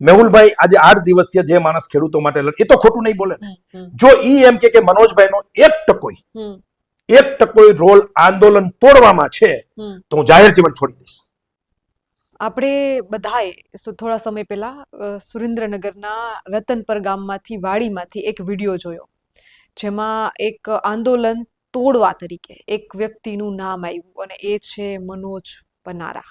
મેહુલભાઈ આજે 8 દિવસથી જે માણસ ખેડૂતો માટે એ તો ખોટું નહીં બોલે ને. જો ઈ એમ કે મનોજભાઈનો 1% રોલ આંદોલન તોડવામાં છે તો હું જાહેર જીવન છોડી દઈશ. આપણે બધાએ થોડા સમય પહેલા સુરેન્દ્રનગરના રતનપર ગામમાંથી વાડીમાંથી એક વિડીયો જોયો, જેમાં એક આંદોલન તોડવા તરીકે એક વ્યક્તિનું નામ આવ્યું અને એ છે મનોજ પનારા.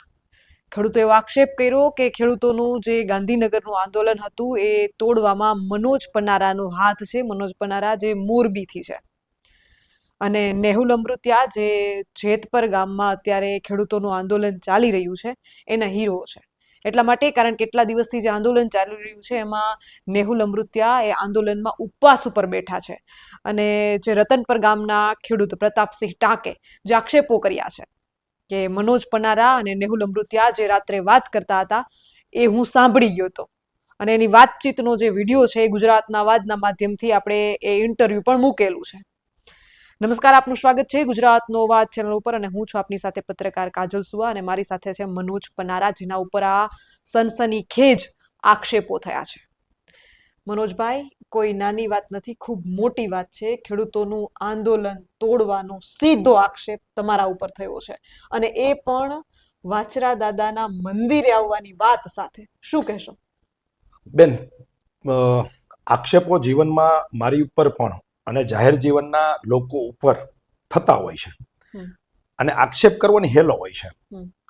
ખેડૂતો એવો આક્ષેપ કર્યો કે ખેડૂતોનું જે ગાંધીનગરનું આંદોલન હતું એ તોડવામાં મનોજ પનારાનો હાથ છે. મનોજ પનારા જે મોરબીથી છે અને નેહુલ અમૃતિયા જે જેતપર ગામમાં અત્યારે ખેડૂતોનું આંદોલન ચાલી રહ્યું છે એના હીરો છે. એટલા માટે કારણ કે કેટલા દિવસથી જે આંદોલન ચાલી રહ્યું છે એમાં નેહુલ અમૃતિયા એ આંદોલનમાં ઉપવાસ ઉપર બેઠા છે અને જે રતનપર ગામના ખેડૂત પ્રતાપસિંહ ટાંકે જે આક્ષેપો કર્યા છે કે મનોજ પનારા અને નેહુલ અમૃતિયા જે રાત્રે વાત કરતા હતા એ હું સાંભળી ગયો હતો અને એની વાતચીતનો જે વિડીયો છે એ ગુજરાતના અવાજના માધ્યમથી આપણે એ ઇન્ટરવ્યુ પણ મૂકેલું છે. નમસ્કાર, આપનું સ્વાગત છે ગુજરાતનો અવાજ ચેનલ ઉપર અને હું છું આપની સાથે પત્રકાર કાજલ સુવા અને મારી સાથે છે મનોજ પનારા, જેના ઉપર આ સનસનીખેજ આક્ષેપો થયા છે. મનોજભાઈ, કોઈ નાની વાત નથી, ખૂબ મોટી વાત છે. ખેડૂતોનું આંદોલન તોડવાનો સીધો આક્ષેપ તમારા ઉપર થયો છે અને એ પણ વાછરા દાદાના મંદિરે આવવાની વાત સાથે. શું કહેશો? બેન, આક્ષેપો જીવનમાં મારી ઉપર પણ અને જાહેર જીવનના લોકો ઉપર થતા હોય છે અને આક્ષેપ કરવાની હેલો હોય છે.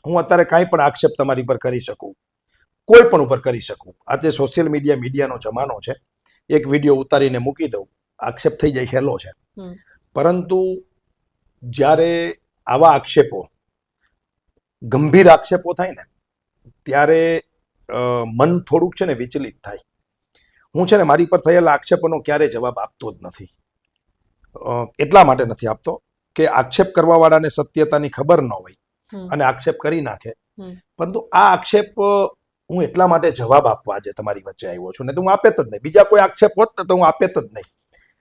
હું અત્યારે કાંઈ પણ આક્ષેપ તમારી પર કરી શકું, કોઈ પણ ઉપર કરી શકું. આજે સોશિયલ મીડિયાનો જમાનો છે, એક વિડીયો ઉતારીને મૂકી દઉં, આક્ષેપ થઈ જાય, હેલો છે. પરંતુ જ્યારે આવા આક્ષેપો, ગંભીર આક્ષેપો થાય ને ત્યારે મન થોડુંક છે ને વિચલિત થાય. હું છે ને મારી પર થયેલા આક્ષેપોનો ક્યારેય જવાબ આપતો જ નથી. એટલા માટે નથી આપતો કે આક્ષેપ કરવા વાળાને સત્યતાની ખબર ન હોય અને આક્ષેપ કરી નાખે. પરંતુ આ આક્ષેપ હું એટલા માટે જવાબ આપવા આજે તમારી વચ્ચે આવ્યો છું, ને તો હું આપે જ નહીં. બીજા કોઈ આક્ષેપ હોત ને તો હું આપે જ નહીં,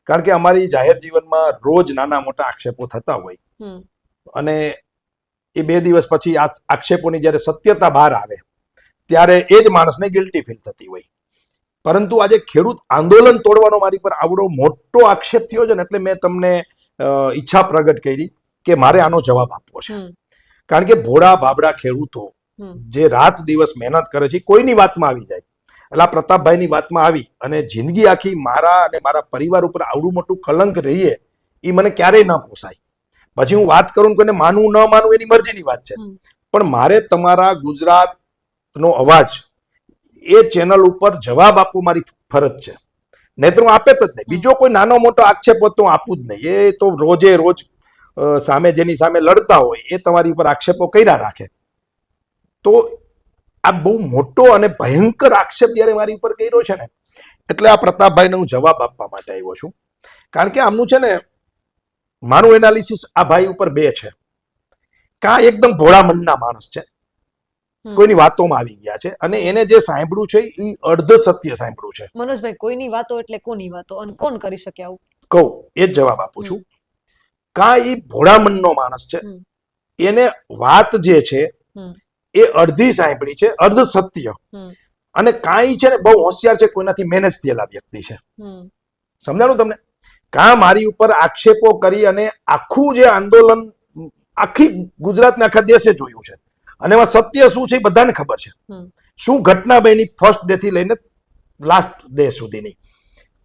કારણ કે અમારી જાહેર જીવનમાં રોજ નાના મોટા આક્ષેપો થતા હોય અને એ 2 દિવસ પછી આ આક્ષેપોની જ્યારે સત્યતા બહાર આવે ત્યારે એ જ માણસને ગિલ્ટી ફીલ થતી હોય. પરંતુ આજે ખેડૂત આંદોલન તોડવાનો મારી પર આવડો મોટો આક્ષેપ થયો છે ને, એટલે મેં તમને ઈચ્છા પ્રગટ કરી કે મારે આનો જવાબ આપવો છે. કારણ કે ભોળા બાબડા ખેડૂતો જે રાત દિવસ મહેનત કરે છે, કોઈની વાતમાં આવી જાય. એટલે આ પ્રતાપભાઈની વાતમાં આવી અને જિંદગી આખી મારા અને મારા પરિવાર ઉપર આવડું મોટું કલંક રહીએ, એ મને ક્યારેય ન પોસાય. પછી હું વાત કરું કોઈને માનવું ન માનવું એની મરજીની વાત છે, પણ મારે તમારા ગુજરાતનો અવાજ એ ચેનલ ઉપર જવાબ આપવો મારી ફરજ છે. નહીતર હું આપે જ નહીં. બીજો કોઈ નાનો મોટો આક્ષેપ હોત તો હું આપું જ નહીં. એ તો રોજે રોજ સામે જેની સામે લડતા હોય એ તમારી ઉપર આક્ષેપો કર્યા રાખે. તો આ બહુ મોટો અને ભયંકર આક્ષેપ જ્યારે મારી ઉપર કર્યો છે ને, એટલે આ પ્રતાપભાઈને હું જવાબ આપવા માટે આવ્યો છું. કારણ કે આમનું છે ને, મારું એનાલિસિસ આ ભાઈ ઉપર 2 છે. કાં એકદમ ભોળા મનના માણસ છે, કોઈની વાતોમાં આવી ગયા છે અને એને જે સાંભળ્યું છે એ અર્ધ સત્ય સાંભળ્યું છે. મનોજભાઈ, કોઈની વાતો એટલે કોની વાતો અને કોણ કરી શકે આવું? કહું એ જ જવાબ આપું છું. કાં એ ભોળા મનનો માણસ છે, એને વાત જે છે એ અડધી સાંભળી છે, અર્ધ સત્ય, અને કાંઈ છે ને બહુ હોશિયાર છે, કોઈનાથી મેનેજ થયેલા વ્યક્તિ છે. સમજાણું તમને? કાં મારી ઉપર આક્ષેપો કરી અને આખું જે આંદોલન આખી ગુજરાતને આખા દેશે જોયું છે અને એમાં સત્ય શું છે એ બધાને ખબર છે. શું ઘટના બની ફર્સ્ટ ડે થી લઈને લાસ્ટ ડે સુધીની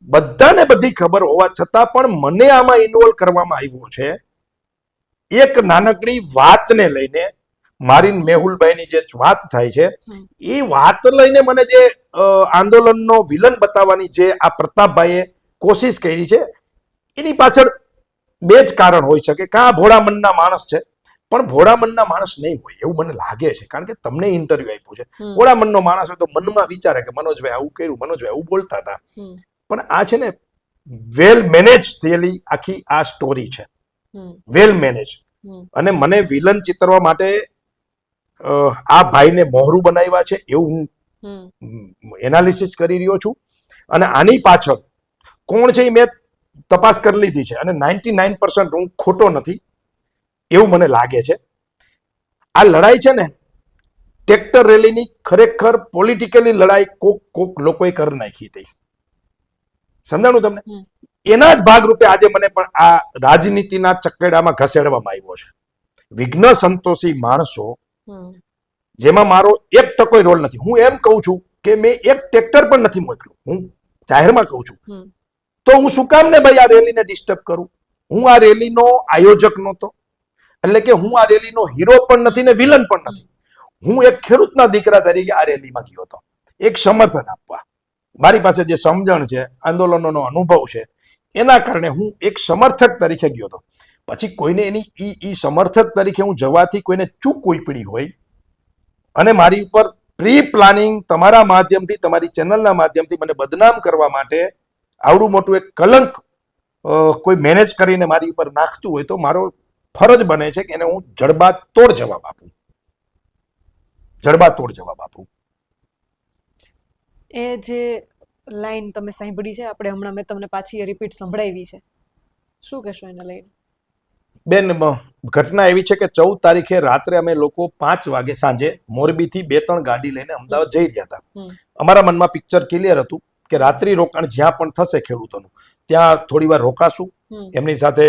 બધાને બધી ખબર હોવા છતાં પણ મને આમાં ઇન્વોલ્વ કરવામાં આવ્યો છે એક નાનકડી વાતને લઈને. મારી મેહુલભાઈની જે વાત થાય છે એ વાત લઈને મને જે આંદોલનનો વિલન બતાવવાની જે આ પ્રતાપભાઈએ કોશિશ કરી છે, એની પાછળ 2 જ કારણ હોઈ શકે. કાં ભોળા મનના માણસ છે, પણ ભોળા મનના માણસ નહીં હોય એવું મને લાગે છે. કારણ કે તમને ઇન્ટરવ્યુ આપ્યું છે, ભોળા મનનો માણસ હોય તો મનમાં વિચારે કે મનોજભાઈ આવું કર્યું, મનોજભાઈ આવું બોલતા હતા. પણ આ છે ને વેલ મેનેજ થયેલી આખી આ સ્ટોરી છે, વેલ મેનેજ. અને મને વિલન ચિતરવા માટે આ ભાઈને મોહરું બનાવ્યા છે એવું હું એનાલિસિસ કરી રહ્યો છું. અને આની પાછળ કોણ છે એ મેં તપાસ કરી લીધી છે અને 99% હું ખોટો નથી એવું મને લાગે છે. આ લડાઈ છે ને ટ્રેક્ટર રેલીની ખરેખર પોલિટિકલી લડાઈ કોક લોકોએ કરી નાખી હતી. સમજાણું તમને? એના જ ભાગરૂપે આજે મને પણ આ રાજનીતિના ચકેડામાં ઘસેડવામાં આવ્યો છે. વિઘ્ન સંતોષી માણસો જેમાં મારો 1% રોલ નથી. હું એમ કહું છું કે મેં એક ટ્રેક્ટર પણ નથી મોકલ્યું. હું જાહેરમાં કહું છું. તો હું શું કામ ને ભાઈ આ રેલીને ડિસ્ટર્બ કરું? હું આ રેલીનો આયોજક નહોતો, એટલે કે હું આ રેલીનો હીરો પણ નથી ને વિલન પણ નથી. હું એક ખેડૂતના દીકરા તરીકે આ રેલીમાં ગયો હતો, એક સમર્થન આપવા. મારી પાસે જે સમજણ છે, આંદોલનોનો અનુભવ છે, એના કારણે હું એક સમર્થક તરીકે ગયો હતો. પછી કોઈને એની ઈ સમર્થક તરીકે હું જવાથી કોઈને ચૂક કોઈ પડી હોય અને મારી ઉપર પ્રી પ્લાનિંગ તમારા માધ્યમથી, તમારી ચેનલના માધ્યમથી મને બદનામ કરવા માટે આવડું મોટું એક કલંક કોઈ મેનેજ કરીને મારી ઉપર નાખતું હોય તો મારો ફરજ બને છે કે એને હું જડબાતોડ જવાબ આપું. એ જે લાઈન તમે સાંભળી છે, આપણે હમણાં મેં તમને પાછી રિપીટ સંભળાવી છે, શું કહેશો એને લઈને? બેન, ઘટના એવી છે કે 14 તારીખે રાત્રે અમે લોકો 5 વાગે સાંજે મોરબીથી 2-3 ગાડી લઈને અમદાવાદ જઈ રહ્યા હતા. અમારા મનમાં પિક્ચર ક્લિયર હતું કે રાત્રિ રોકાણ જ્યાં પણ થશે ખેડૂતોનું, ત્યાં થોડી વાર રોકાશું, એમની સાથે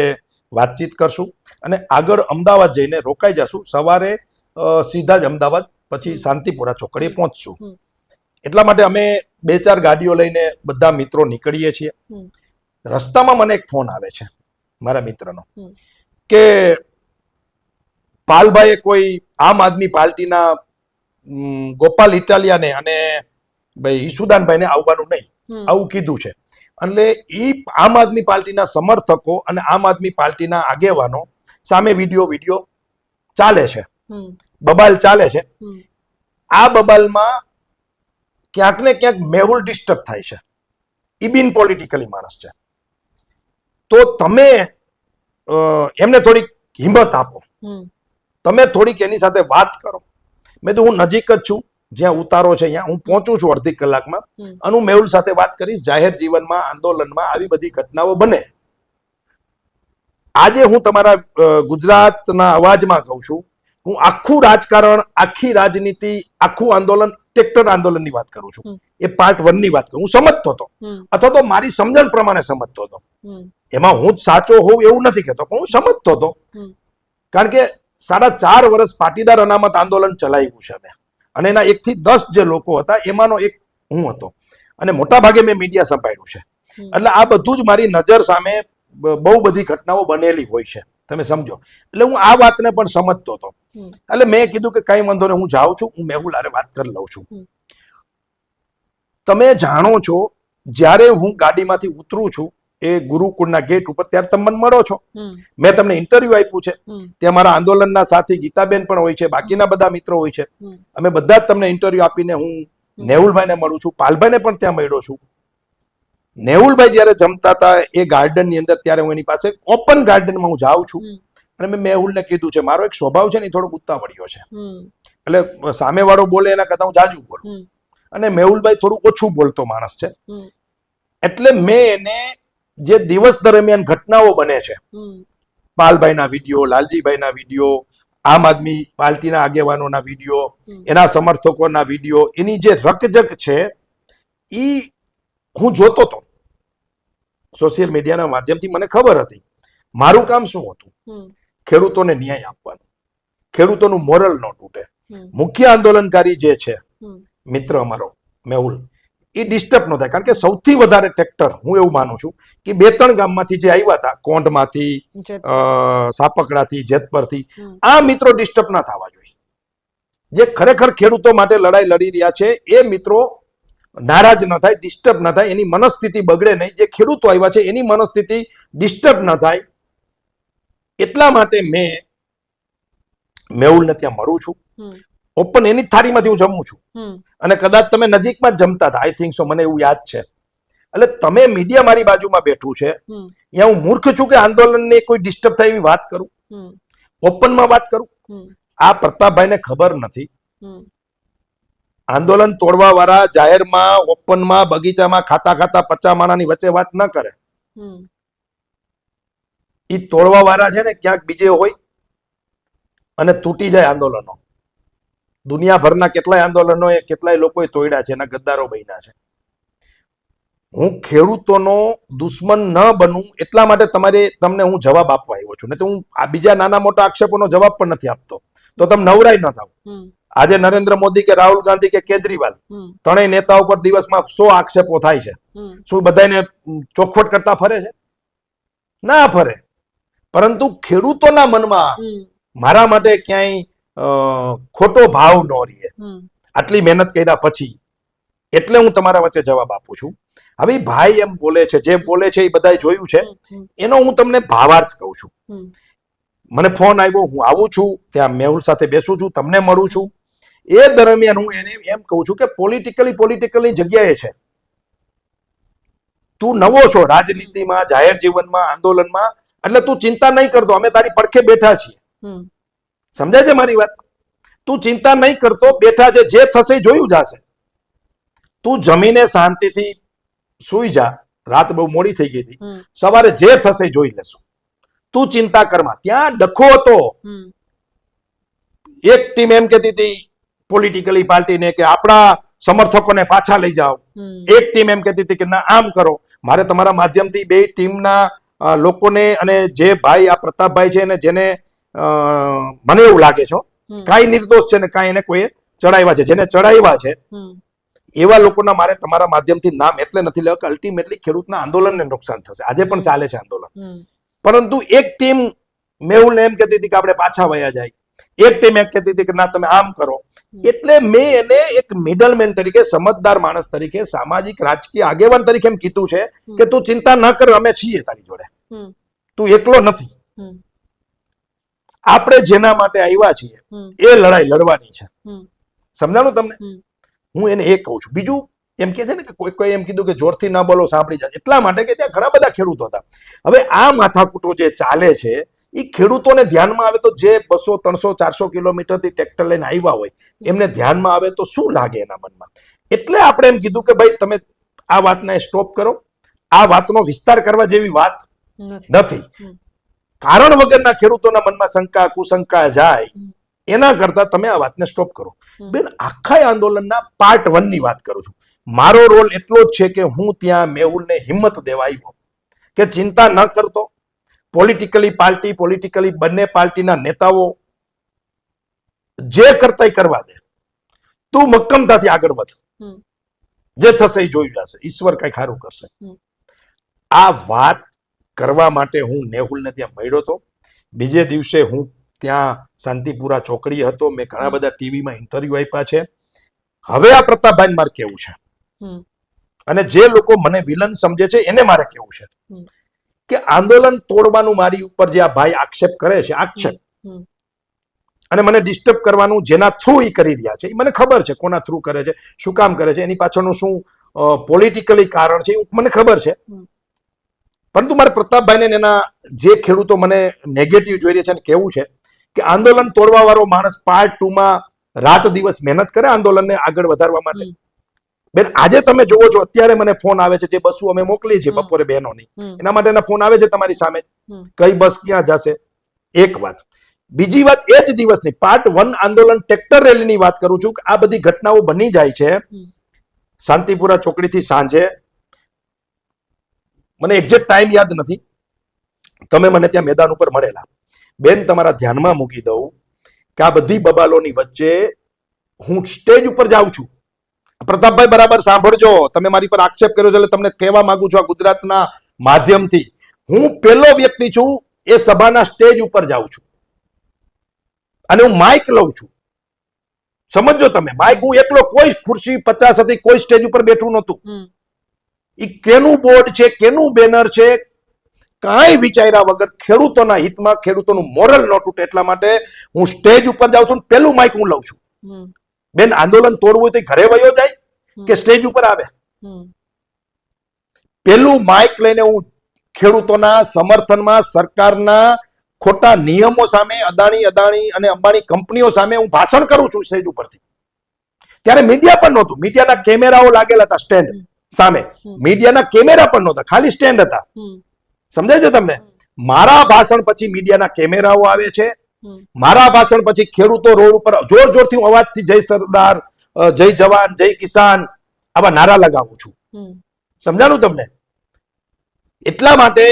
વાતચીત કરશું અને આગળ અમદાવાદ જઈને રોકાઈ જશું. સવારે સીધા જ અમદાવાદ પછી શાંતિપુરા ચોકડીએ પહોંચશું. એટલા માટે અમે 2-4 ગાડીઓ લઈને બધા મિત્રો નીકળીએ છીએ. રસ્તામાં મને એક ફોન આવે છે મારા મિત્રનો કે પાલભાઈએ કોઈ આમ આદમી પાર્ટીના ગોપાલ ઇટાલિયાને અને ભાઈ ઈસુદાનભાઈને આવવાનું નહીં, આવું કીધું છે. એટલે એ આમ આદમી પાર્ટીના સમર્થકો અને આમ આદમી પાર્ટીના આગેવાનો સામે વિડીયો ચાલે છે, બબાલ ચાલે છે. આ બબાલમાં ક્યાંક ને ક્યાંક મેહુલ ડિસ્ટર્બ થાય છે. ઈ બિન પોલિટિકલી માણસ છે, તો તમે એમને થોડીક હિંમત આપો, તમે થોડીક એની સાથે વાત કરો. મેં તો હું નજીક જ છું, જ્યાં ઉતારો છે ત્યાં હું પહોંચું છું અડધી કલાકમાં અને હું મેહુલ સાથે વાત કરીશ. જાહેર જીવનમાં, આંદોલનમાં આવી બધી ઘટનાઓ બને. આજે હું તમારા ગુજરાતના અવાજમાં કહું છું, હું આખું રાજકારણ, આખી રાજનીતિ, આખું આંદોલન, ટ્રેક્ટર આંદોલનની વાત કરું છું. એ પાર્ટ 1 ની વાત કરું. હું સમજતો હતો અથવા તો મારી સમજણ પ્રમાણે સમજતો હતો. એમાં હું જ સાચો હોઉં એવું નથી કહેતો, પણ હું સમજતો હતો. કારણ કે 4.5 વર્ષ પાટીદાર અનામત આંદોલન ચલાવ્યું છે અમે, અને એના 1 થી 10 જે લોકો હતા એમાંનો એક હું હતો, અને મોટા ભાગે મેં મીડિયા સંભાળ્યું છે. એટલે આ બધું જ મારી નજર સામે બહુ બધી ઘટનાઓ બનેલી હોય છે, તમે સમજો. એટલે હું આ વાતને પણ સમજતો હતો. એટલે મેં કીધું કે કઈ વાંધો નહીં, હું જાઉં છું, હું મેહુલ હારે વાત કરી લઉં છું. તમે જાણો છો, જ્યારે હું ગાડીમાંથી ઉતરું છું એ ગુરુકુળના ગેટ ઉપર, ત્યારે તમે મને મળો છો. મેં તમને ઇન્ટરવ્યુ આપ્યું છે, ત્યાં મારા આંદોલનના સાથી ગીતાબેન પણ હોય છે, બાકીના બધા મિત્રો હોય છે. અમે બધા જ તમને ઇન્ટરવ્યુ આપીને હું નેહુલભાઈને મળું છું, પાલભાઈને પણ ત્યાં મળ્યો છું. નેહુલભાઈ જ્યારે જમતા હતા એ ગાર્ડનની અંદર, ત્યારે હું એની પાસે ઓપન ગાર્ડનમાં હું જાઉં છું અને મેં મેહુલને કીધું છે મારો એક સ્વભાવ છે ને થોડોક ઉતાવળિયો છે, એટલે સામેવાળો બોલે એના કરતા હું જાજુ બોલું, અને મેહુલભાઈ થોડું ઓછું બોલતો માણસ છે. એટલે મેં એને જે દિવસ દરમિયાન ઘટનાઓ બને છે, પાલભાઈના વિડીયો, લાલજીભાઈના વિડીયો, આમ આદમી પાર્ટીના આગેવાનોના વિડીયો, એના સમર્થકોના વિડીયો, એની જે રકજક છે એ હું જોતો હતો સોશિયલ મીડિયાના માધ્યમથી. મને ખબર હતી મારું કામ શું હતું, ખેડૂતોને ન્યાય આપવાનું, ખેડૂતોનું મોરલ ન તૂટે. મુખ્ય આંદોલનકારી જે છે મિત્ર અમારો મેહુલ, એ ડિસ્ટર્બ ન થાય. કારણ કે સૌથી વધારે ટ્રેક્ટર હું એવું માનું છું કે 2-3 ગામમાંથી જે આવ્યા હતા, કોંઢમાંથી, સાપકડાથી, જેતપરથી, આ મિત્રો ડિસ્ટર્બ ના થવા જોઈએ. જે ખરેખર ખેડૂતો માટે લડાઈ લડી રહ્યા છે એ મિત્રો નારાજ ન થાય, ડિસ્ટર્બ ન થાય, એની મનસ્થિતિ બગડે નહીં. જે ખેડૂતો આવ્યા છે એની મનસ્થિતિ ડિસ્ટર્બ ન થાય, એટલા માટે મેં મેહુલને ત્યાં મળું છું. ઓપન એની થાળીમાંથી હું જમું છું, અને કદાચ તમે નજીકમાં જ જમતા હતા, આઈ થિંક સો, મને એવું યાદ છે. એટલે તમે મીડિયા મારી બાજુમાં બેઠું છે, ત્યાં હું મૂર્ખ છું કે આંદોલનને કોઈ ડિસ્ટર્બ થાય એવી વાત કરું, ઓપનમાં વાત કરું? આ પ્રતાપભાઈને ખબર નથી. આંદોલન તોડવા વાળા જાહેરમાં, ઓપનમાં, બગીચામાં ખાતા 50 માણાની વચ્ચે વાત ન કરે. ઈ તોડવા વાળા છે ને ક્યાંક બીજે હોય અને તૂટી જાય આંદોલનો. દુનિયાભરના કેટલાય આંદોલનોએ કેટલાય લોકોએ તોડ્યા છે, એના ગદ્દારો બન્યા છે. હું ખેડૂતોનો દુશ્મન ન બનું એટલા માટે તમને હું જવાબ આપવા આવ્યો છું. ને તો હું આ બીજા નાના મોટા આક્ષેપોનો જવાબ પણ નથી આપતો, તો તમે નવરાય ન થાવ. આજે નરેન્દ્ર મોદી કે રાહુલ ગાંધી કે કેજરીવાલ ત્રણેય નેતાઓ પર દિવસમાં 100 આક્ષેપો થાય છે. શું બધાને ચોખવટ કરતા ફરે છે? ના ફરે. પરંતુ ખેડૂતોના મનમાં મારા માટે ક્યાંય ખોટો ભાવ ન રહે, આટલી મહેનત કર્યા પછી. એટલે હું તમારા વચ્ચે જવાબ આપું છું. હવે ભાઈ એમ બોલે છે, જે બોલે છે એ બધાએ જોયું છે, એનો હું તમને ભાવાર્થ કહું છું. મને ફોન આવ્યો, હું આવું છું ત્યાં, મેહુલ સાથે બેસું છું, તમને મળું છું. એ દરમિયાન હું એને એમ કહું છું કે પોલિટિકલી જગ્યાએ છે. તું નવો છો રાજનીતિમાં, જાહેર જીવનમાં, આંદોલનમાં, એટલે તું ચિંતા નહીં કરતો, અમે તારી પડખે બેઠા છીએ. સમજાય છે મારી વાત? તું ચિંતા નહીં કરતો, બેઠા છે, જે થશે જોયું જશે. તું જમીને શાંતિથી સુઈ જા. રાત બહુ મોડી થઈ ગઈ હતી, સવારે જે થશે જોઈ લેશું. તું ચિંતા કરમાં. ત્યાં ડખો હતો. એક ટીમ એમ કહેતી હતી પોલિટિકલી પાર્ટીને કે આપણા સમર્થકોને પાછા લઈ જાઓ. એક ટીમ એમ કહેતી હતી કે ના આમ કરો. મારે તમારા માધ્યમથી બે ટીમના લોકોને, અને જે ભાઈ આ પ્રતાપભાઈ છે અને જેને મને એવું લાગે છે કાંઈ નિર્દોષ છે ને કાંઈ એને કોઈ ચડાવ્યા છે, જેને ચડાવ્યા છે એવા લોકોના મારે તમારા માધ્યમથી નામ એટલે નથી લેવા કે અલ્ટિમેટલી ખેડૂતના આંદોલનને નુકસાન થશે. આજે પણ ચાલે છે આંદોલન. પરંતુ એક ટીમ મેહુલને એમ કહેતી હતી કે આપણે પાછા વયા જાય, એક ટીમ એમ કહેતી હતી કે ના તમે આમ કરો. એટલે મેં એને એક મિડલમેન તરીકે, સમજદાર માણસ તરીકે, સામાજિક રાજકીય આગેવાન તરીકે એમ કીધું છે કે તું ચિંતા ન કર, અમે છીએ તારી જોડે, તું એકલો નથી. આપણે જેના માટે આવ્યા છીએ એ લડાઈ લડવાની છે. સમજાણું તમને? હું એને એ કહું છું. બીજું એમ કે છે ને કે કોઈ એમ કીધું કે જોરથી ના બોલો સાંભળી જાય, એટલા માટે કે ત્યાં ઘણા બધા ખેડૂતો હતા. હવે આ માથાકૂટો જે ચાલે છે એ ખેડૂતોને ધ્યાનમાં આવે તો જે 200, 300, 400 કિલોમીટરથી ટ્રેક્ટર લઈને આવ્યા હોય એમને ધ્યાનમાં આવે તો શું લાગે એના મનમાં? એટલે આપણે એમ કીધું કે ભાઈ તમે આ વાતને સ્ટોપ કરો. આ વાતનો વિસ્તાર કરવા જેવી વાત નથી. કારણ વગરના ખેડૂતોના મનમાં શંકા કુશંકા જાય એના કરતા તમે આ વાતને સ્ટોપ કરો. બેન, આખા આંદોલનના પાર્ટ 1 ની વાત કરું છું. મારો રોલ એટલો જ છે કે હું ત્યાં મેહુલને હિંમત દેવા આવ્યો કે ચિંતા ન કરતો. પોલિટિકલી બંને પાર્ટીના નેતાઓ જે કરતા કરવા દે, તું મક્કમતાથી આગળ વધ, જે થશે એ જોઈ જશે, ઈશ્વર કઈ સારું કરશે. આ વાત કરવા માટે હું મેહુલને ત્યાં મળ્યો હતો. બીજે દિવસે હું ત્યાં શાંતિપુરા ચોકડી હતો. મેં ઘણા બધા ટીવીમાં ઇન્ટરવ્યુ આપ્યા છે. હવે આ પ્રતાપભાઈ મારે કેવું છે, અને જે લોકો મને વિલન સમજે છે એને મારે કેવું છે કે આંદોલન તોડવાનું મારી ઉપર જે આ ભાઈ આક્ષેપ કરે છે, આક્ષેપ અને મને ડિસ્ટર્બ કરવાનું જેના થ્રુ એ કરી રહ્યા છે, એ મને ખબર છે કોના થ્રુ કરે છે, શું કામ કરે છે, એની પાછળનું શું પોલિટિકલી કારણ છે એ મને ખબર છે. પરંતુ મારે પ્રતાપભાઈને એના જે ખેડૂતો મને નેગેટિવ જોઈ રહ્યા છે ને કેવું છે કે આંદોલન તોડવા વાળો માણસ પાર્ટ 2 માં રાત દિવસ મહેનત કરે આંદોલનને આગળ વધારવા માટે. બેન, આજે તમે જોવો છો, અત્યારે મને ફોન આવે છે, જે બસો અમે મોકલી છે બપોરે બહેનોની, એના માટેના ફોન આવે છે તમારી સામે. કઈ બસ ક્યાં જશે? એક વાત. બીજી વાત, એ જ દિવસની પાર્ટ 1 આંદોલન ટ્રેક્ટર રેલીની વાત કરું છું. આ બધી ઘટનાઓ બની જાય છે શાંતિપુરા ચોકડીથી સાંજે. મને એક્ઝેક્ટ ટાઈમ યાદ નથી, તમે મને ત્યાં મેદાન ઉપર મળેલા. બેન, તમારા ધ્યાનમાં મૂકી દઉં કે આ બધી બબાલોની વચ્ચે હું સ્ટેજ ઉપર જાઉં છું. પ્રતાપભાઈ બરાબર સાંભળજો, તમે મારી પર આક્ષેપ કર્યો છે એટલે તમને કહેવા માંગુ છું આ ગુજરાતના માધ્યમથી, હું પહેલો વ્યક્તિ છું એ સભાના સ્ટેજ ઉપર જાઉં છું અને હું માઇક લઉં છું. સમજો તમે, માઇક હું એકલો, કોઈ ખુરશી 50 હતી, કોઈ સ્ટેજ ઉપર બેઠું નહોતું. એ કેનું બોર્ડ છે, કેનું બેનર છે, કાંઈ વિચાર્યા વગર ખેડૂતોના હિતમાં, ખેડૂતોનું મોરલ ન તૂટે એટલા માટે હું સ્ટેજ ઉપર જાઉં છું. પેલું માઇક હું લઉં છું. બેન, આંદોલન તોડવું હોય તો ઘરે વયો જાય કે સ્ટેજ ઉપર આવે? પેલું માઇક લઈને હું ખેડૂતોના સમર્થનમાં, સરકારના ખોટા નિયમો સામે, અદાણી અને અંબાણી કંપનીઓ સામે હું ભાષણ કરું છું સ્ટેજ ઉપરથી. ત્યારે મીડિયા પણ નહોતું, મીડિયાના કેમેરાઓ લાગેલા હતા સ્ટેન્ડ સામે, મીડિયાના કેમેરા પણ નહોતા, ખાલી સ્ટેન્ડ હતા. સમજાય છે તમને? મારા ભાષણ પછી મીડિયાના કેમેરાઓ આવે છે, મારા ભાષણ પછી ખેડૂતો રોડ ઉપર જોર જોરથી હું અવાજથી જય સરદાર, જય જવાન, જય કિસાન આવા નારા લગાવું છું. સમજાણું તમને? એટલા માટે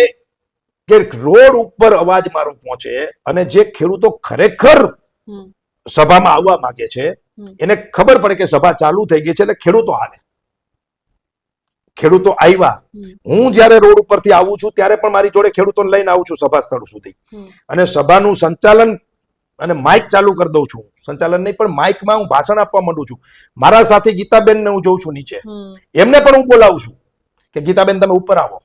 કે રોડ ઉપર અવાજ મારો પહોંચે અને જે ખેડૂતો ખરેખર સભામાં આવવા માંગે છે એને ખબર પડે કે સભા ચાલુ થઈ ગઈ છે એટલે ખેડૂતો આવે. ખેડૂતો આવ્યા. હું જયારે રોડ ઉપરથી આવું છું ત્યારે પણ મારી જોડે ખેડૂતોને લઈને આવું છું સભા સ્થળ સુધી, અને સભાનું સંચાલન અને માઇક ચાલુ કરી દઉં છું. સંચાલન નહીં પણ માઇકમાં હું ભાષણ આપવા માંડું છું. મારા સાથે ગીતાબેનને હું જોઉં છું નીચે, એમને પણ હું બોલાવું છું કે ગીતાબેન તમે ઉપર આવો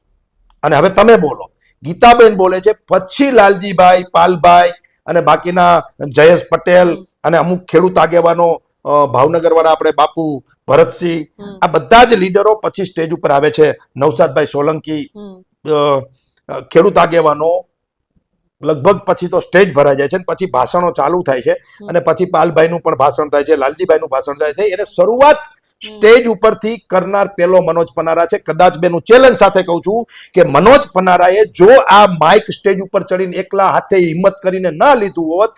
અને હવે તમે બોલો. ગીતાબેન બોલે છે, પછી લાલજીભાઈ, પાલભાઈ અને બાકીના જયેશ પટેલ અને અમુક ખેડૂત આગેવાનો, ભાવનગર વાળા આપણે બાપુ ભરતસિંહ, આ બધા જ લીડરો પછી સ્ટેજ ઉપર આવે છે. નવસાદભાઈ સોલંકી, ખેડૂત આગેવાનો, લગભગ પછી તો સ્ટેજ ભરાઈ જાય છે, પછી ભાષણો ચાલુ થાય છે અને પછી પાલભાઈનું પણ ભાષણ થાય છે, લાલજીભાઈનું ભાષણ થાય છે. એને શરૂઆત સ્ટેજ ઉપરથી કરનાર પેલો મનોજ પનારા છે. કદાચ બેનું ચેલેન્જ સાથે કહું છું કે મનોજ પનારાએ જો આ માઇક સ્ટેજ ઉપર ચડીને એકલા હાથે હિંમત કરીને ના લીધું હોત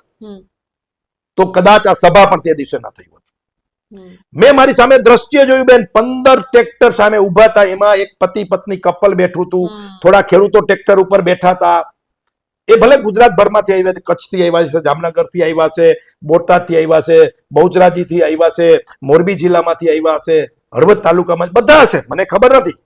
તો કદાચ આ સભા પણ તે દિવસે ના થઈ હોત. મેં મારી સામે દ્રશ્ય જોયું બેન, 15 ટ્રેક્ટર સામે ઉભા હતા. એમાં એક પતિ પત્ની કપલ બેઠું હતું, થોડા ખેડૂતો ટ્રેક્ટર ઉપર બેઠા હતા. એ ભલે ગુજરાત ભરમાંથી આવ્યા છે, કચ્છથી આવ્યા છે, જામનગરથી આવ્યા છે, બોટાદથી આવ્યા છે, બહુચરાજીથી આવ્યા છે, મોરબી જિલ્લામાંથી આવ્યા છે, હળવદ તાલુકામાં બધા હશે, મને ખબર નથી.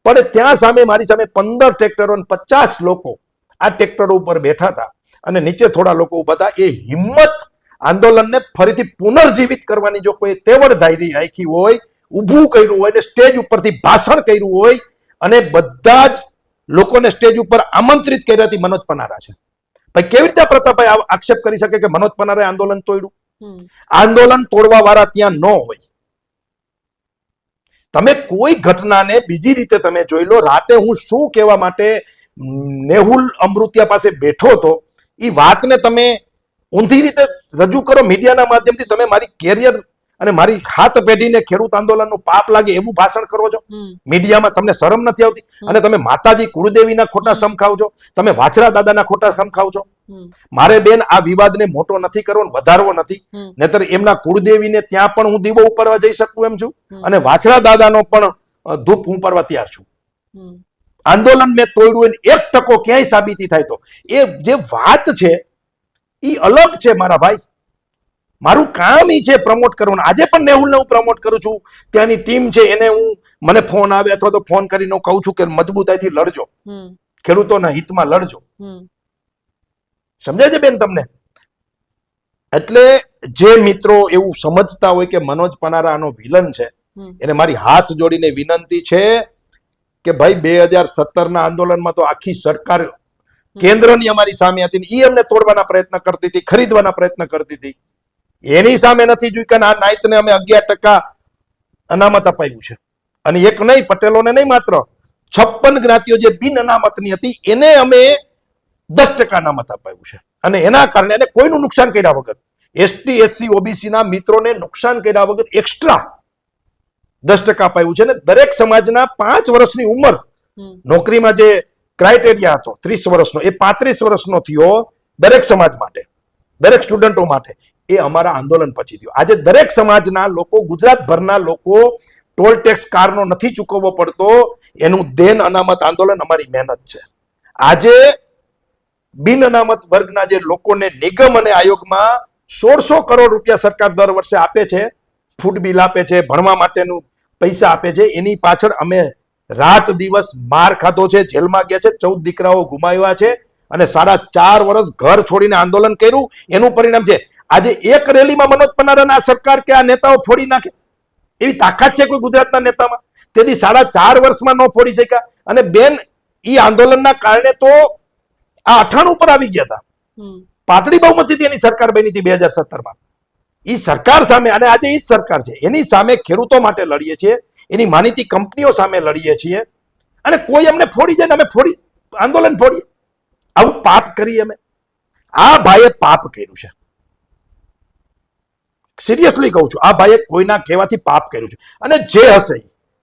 પણ ત્યાં સામે મારી સામે 15 ટ્રેક્ટરો અને 50 લોકો આ ટ્રેક્ટરો ઉપર બેઠા હતા અને નીચે થોડા લોકો ઉભા હતા. એ હિંમત આંદોલનને ફરીથી પુનર્જીવિત કરવાની જો કોઈ તેવડ ધારી રાખી હોય, ઊભું કર્યું હોય ને સ્ટેજ ઉપરથી ભાષણ કર્યું હોય અને બધા જ લોકોને સ્ટેજ ઉપર આમંત્રિત કર્યા હતી, મનોજ પનારા છે. ભાઈ કેવી રીતે પ્રતાપભાઈ આક્ષેપ કરી શકે કે મનોજ પનારાએ આંદોલન તોડ્યું? આંદોલન તોડવા વાળા ત્યાં ન હોય. તમે કોઈ ઘટનાને બીજી રીતે તમે જોઈ લો. રાતે હું શું કહેવા માટે મેહુલ અમૃતિયા પાસે બેઠો હતો એ વાતને તમે ઊંધી રીતે રજૂ કરો મીડિયાના માધ્યમથી. તમે મારી કેરિયર અને મારી હાથ પેઢીને ખેડૂત આંદોલનનું પાપ લાગે એવું ભાષણ કરો છો મીડિયામાં. તમને શરમ નથી આવતી? અને તમે માતાજી કુળદેવીના ખોટા સમ ખાવ છો, તમે વાછરા દાદાના ખોટા સમ ખાવ છો. મારે બેન આ વિવાદને મોટો નથી કરવો, વધારવો નથી. નહીતર એમના કુળદેવીને ત્યાં પણ હું દીવો ઉપાડવા જઈ શકું એમ છું અને વાછરા દાદાનો પણ ધૂપ હું ઉપાડવા તૈયાર છું. આંદોલન મેં તોડ્યું 1% ક્યાંય સાબિતી થાય તો એ જે વાત છે એ અલગ છે મારા ભાઈ. મારું કામ ઈ છે પ્રમોટ કરવાનું. આજે પણ નેહુલને હું પ્રમોટ કરું છું. ત્યાંની ટીમ છે એને હું, મને ફોન આવે અથવા તો ફોન કરીને હું કહું છું કે મજબૂતાઈથી લડજો, ખેડૂતોના હિતમાં લડજો. સમજાય છે બેન તમને? એટલે જે મિત્રો એવું સમજતા હોય કે મનોજ પનારા આનો વિલન છે, એને મારી હાથ જોડીને વિનંતી છે કે ભાઈ 2017ના આંદોલનમાં તો આખી સરકાર કેન્દ્રની અમારી સામે હતી, એ અમને તોડવાના પ્રયત્ન કરતી હતી, ખરીદવાના પ્રયત્ન કરતી હતી. એની સામે નથી જોઈ કે આ નાયતને અમે 11% અનામત અપાયું છે. અને એક નહીં, પટેલોને નહીં, માત્ર 56 જ્ઞાતિઓ જે બિન અનામતની હતી એને અમે 10% અનામત અપાયું છે. અને એના કારણે એને કોઈનું નુકસાન કર્યા વગર, એસટી એસસી ઓબીસી ના મિત્રોને નુકસાન કર્યા વગર એક્સ્ટ્રા 10% અપાયું છે. અને દરેક સમાજના 5 વર્ષની ઉંમર નોકરીમાં જે ક્રાઇટેરિયા હતો 30 વર્ષનો, એ 35 વર્ષનો થયો દરેક સમાજ માટે, દરેક સ્ટુડન્ટો માટે. એ અમારા આંદોલન પછી થયો. આજે દરેક સમાજના લોકો, ગુજરાતભરના લોકો ટોલ ટેક્સ કારનો નથી ચૂકવવો પડતો. એનું દેન અનામત આંદોલન અમારી મહેનત છે. આજે બિન અનામત વર્ગના જે લોકોને નિગમ અને આયોગમાં 1600 કરોડ રૂપિયા સરકાર દર વર્ષે આપે છે, ફૂડ બિલ આપે છે, ભણવા માટેનું પૈસા આપે છે. એની પાછળ અમે રાત દિવસ માર ખાધો છે, જેલમાં ગયા છે, 14 દીકરાઓ ગુમાવ્યા છે અને 4.5 વર્ષ ઘર છોડીને આંદોલન કર્યું. એનું પરિણામ છે આજે એક રેલીમાં મનોજ પનારાના સરકાર કે આ નેતાઓ ફોડી નાખે એવી તાકાત છે કોઈ ગુજરાતના નેતામાં? તેથી 4.5 વર્ષમાં ન ફોડી શક્યા. અને બેન ઈ આંદોલનના કારણે તો આ 98 પર આવી ગયા હતા. પાતળી બહુમતીથી એની સરકાર બની હતી 2017માં. ઈ સરકાર સામે, અને આજે ઈ જ સરકાર છે, એની સામે ખેડૂતો માટે લડીએ છીએ, એની માનીતી કંપનીઓ સામે લડીએ છીએ. અને કોઈ અમને ફોડી જાય ને અમે ફોડી આંદોલન ફોડીએ? આવું પાપ કરીએ અમે? આ ભાઈએ પાપ કર્યું છે. સિરિયસલી કહું છું, આ ભાઈએ કોઈના કહેવાથી પાપ કર્યું છે. અને જે હશે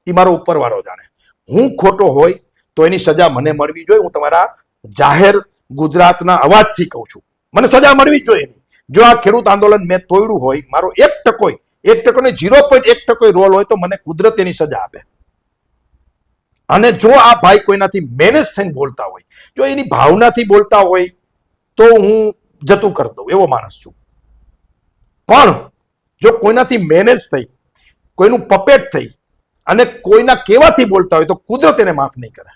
એ મારો ઉપરવાળો જાણે. હું ખોટો હોય તો એની સજા મને મળવી જોઈએ. હું તમારા જાહેર ગુજરાતના અવાજથી કહું છું. મને સજા મળવી જ જોઈએ. જો આ ખેડૂત આંદોલન મેં તોડ્યું હોય, મારો 1% ને 0.1% રોલ હોય તો મને કુદરત એની સજા આપે. અને જો આ ભાઈ કોઈનાથી મેનેજ થઈને બોલતા હોય, જો એની ભાવનાથી બોલતા હોય તો હું જતું કરી દઉં, એવો માણસ છું. પણ જો કોઈનાથી મેનેજ થઈ, કોઈનું પપેટ થઈ અને કોઈના કેવાથી બોલતા હોય તો કુદરત એને માફ નહીં કરે.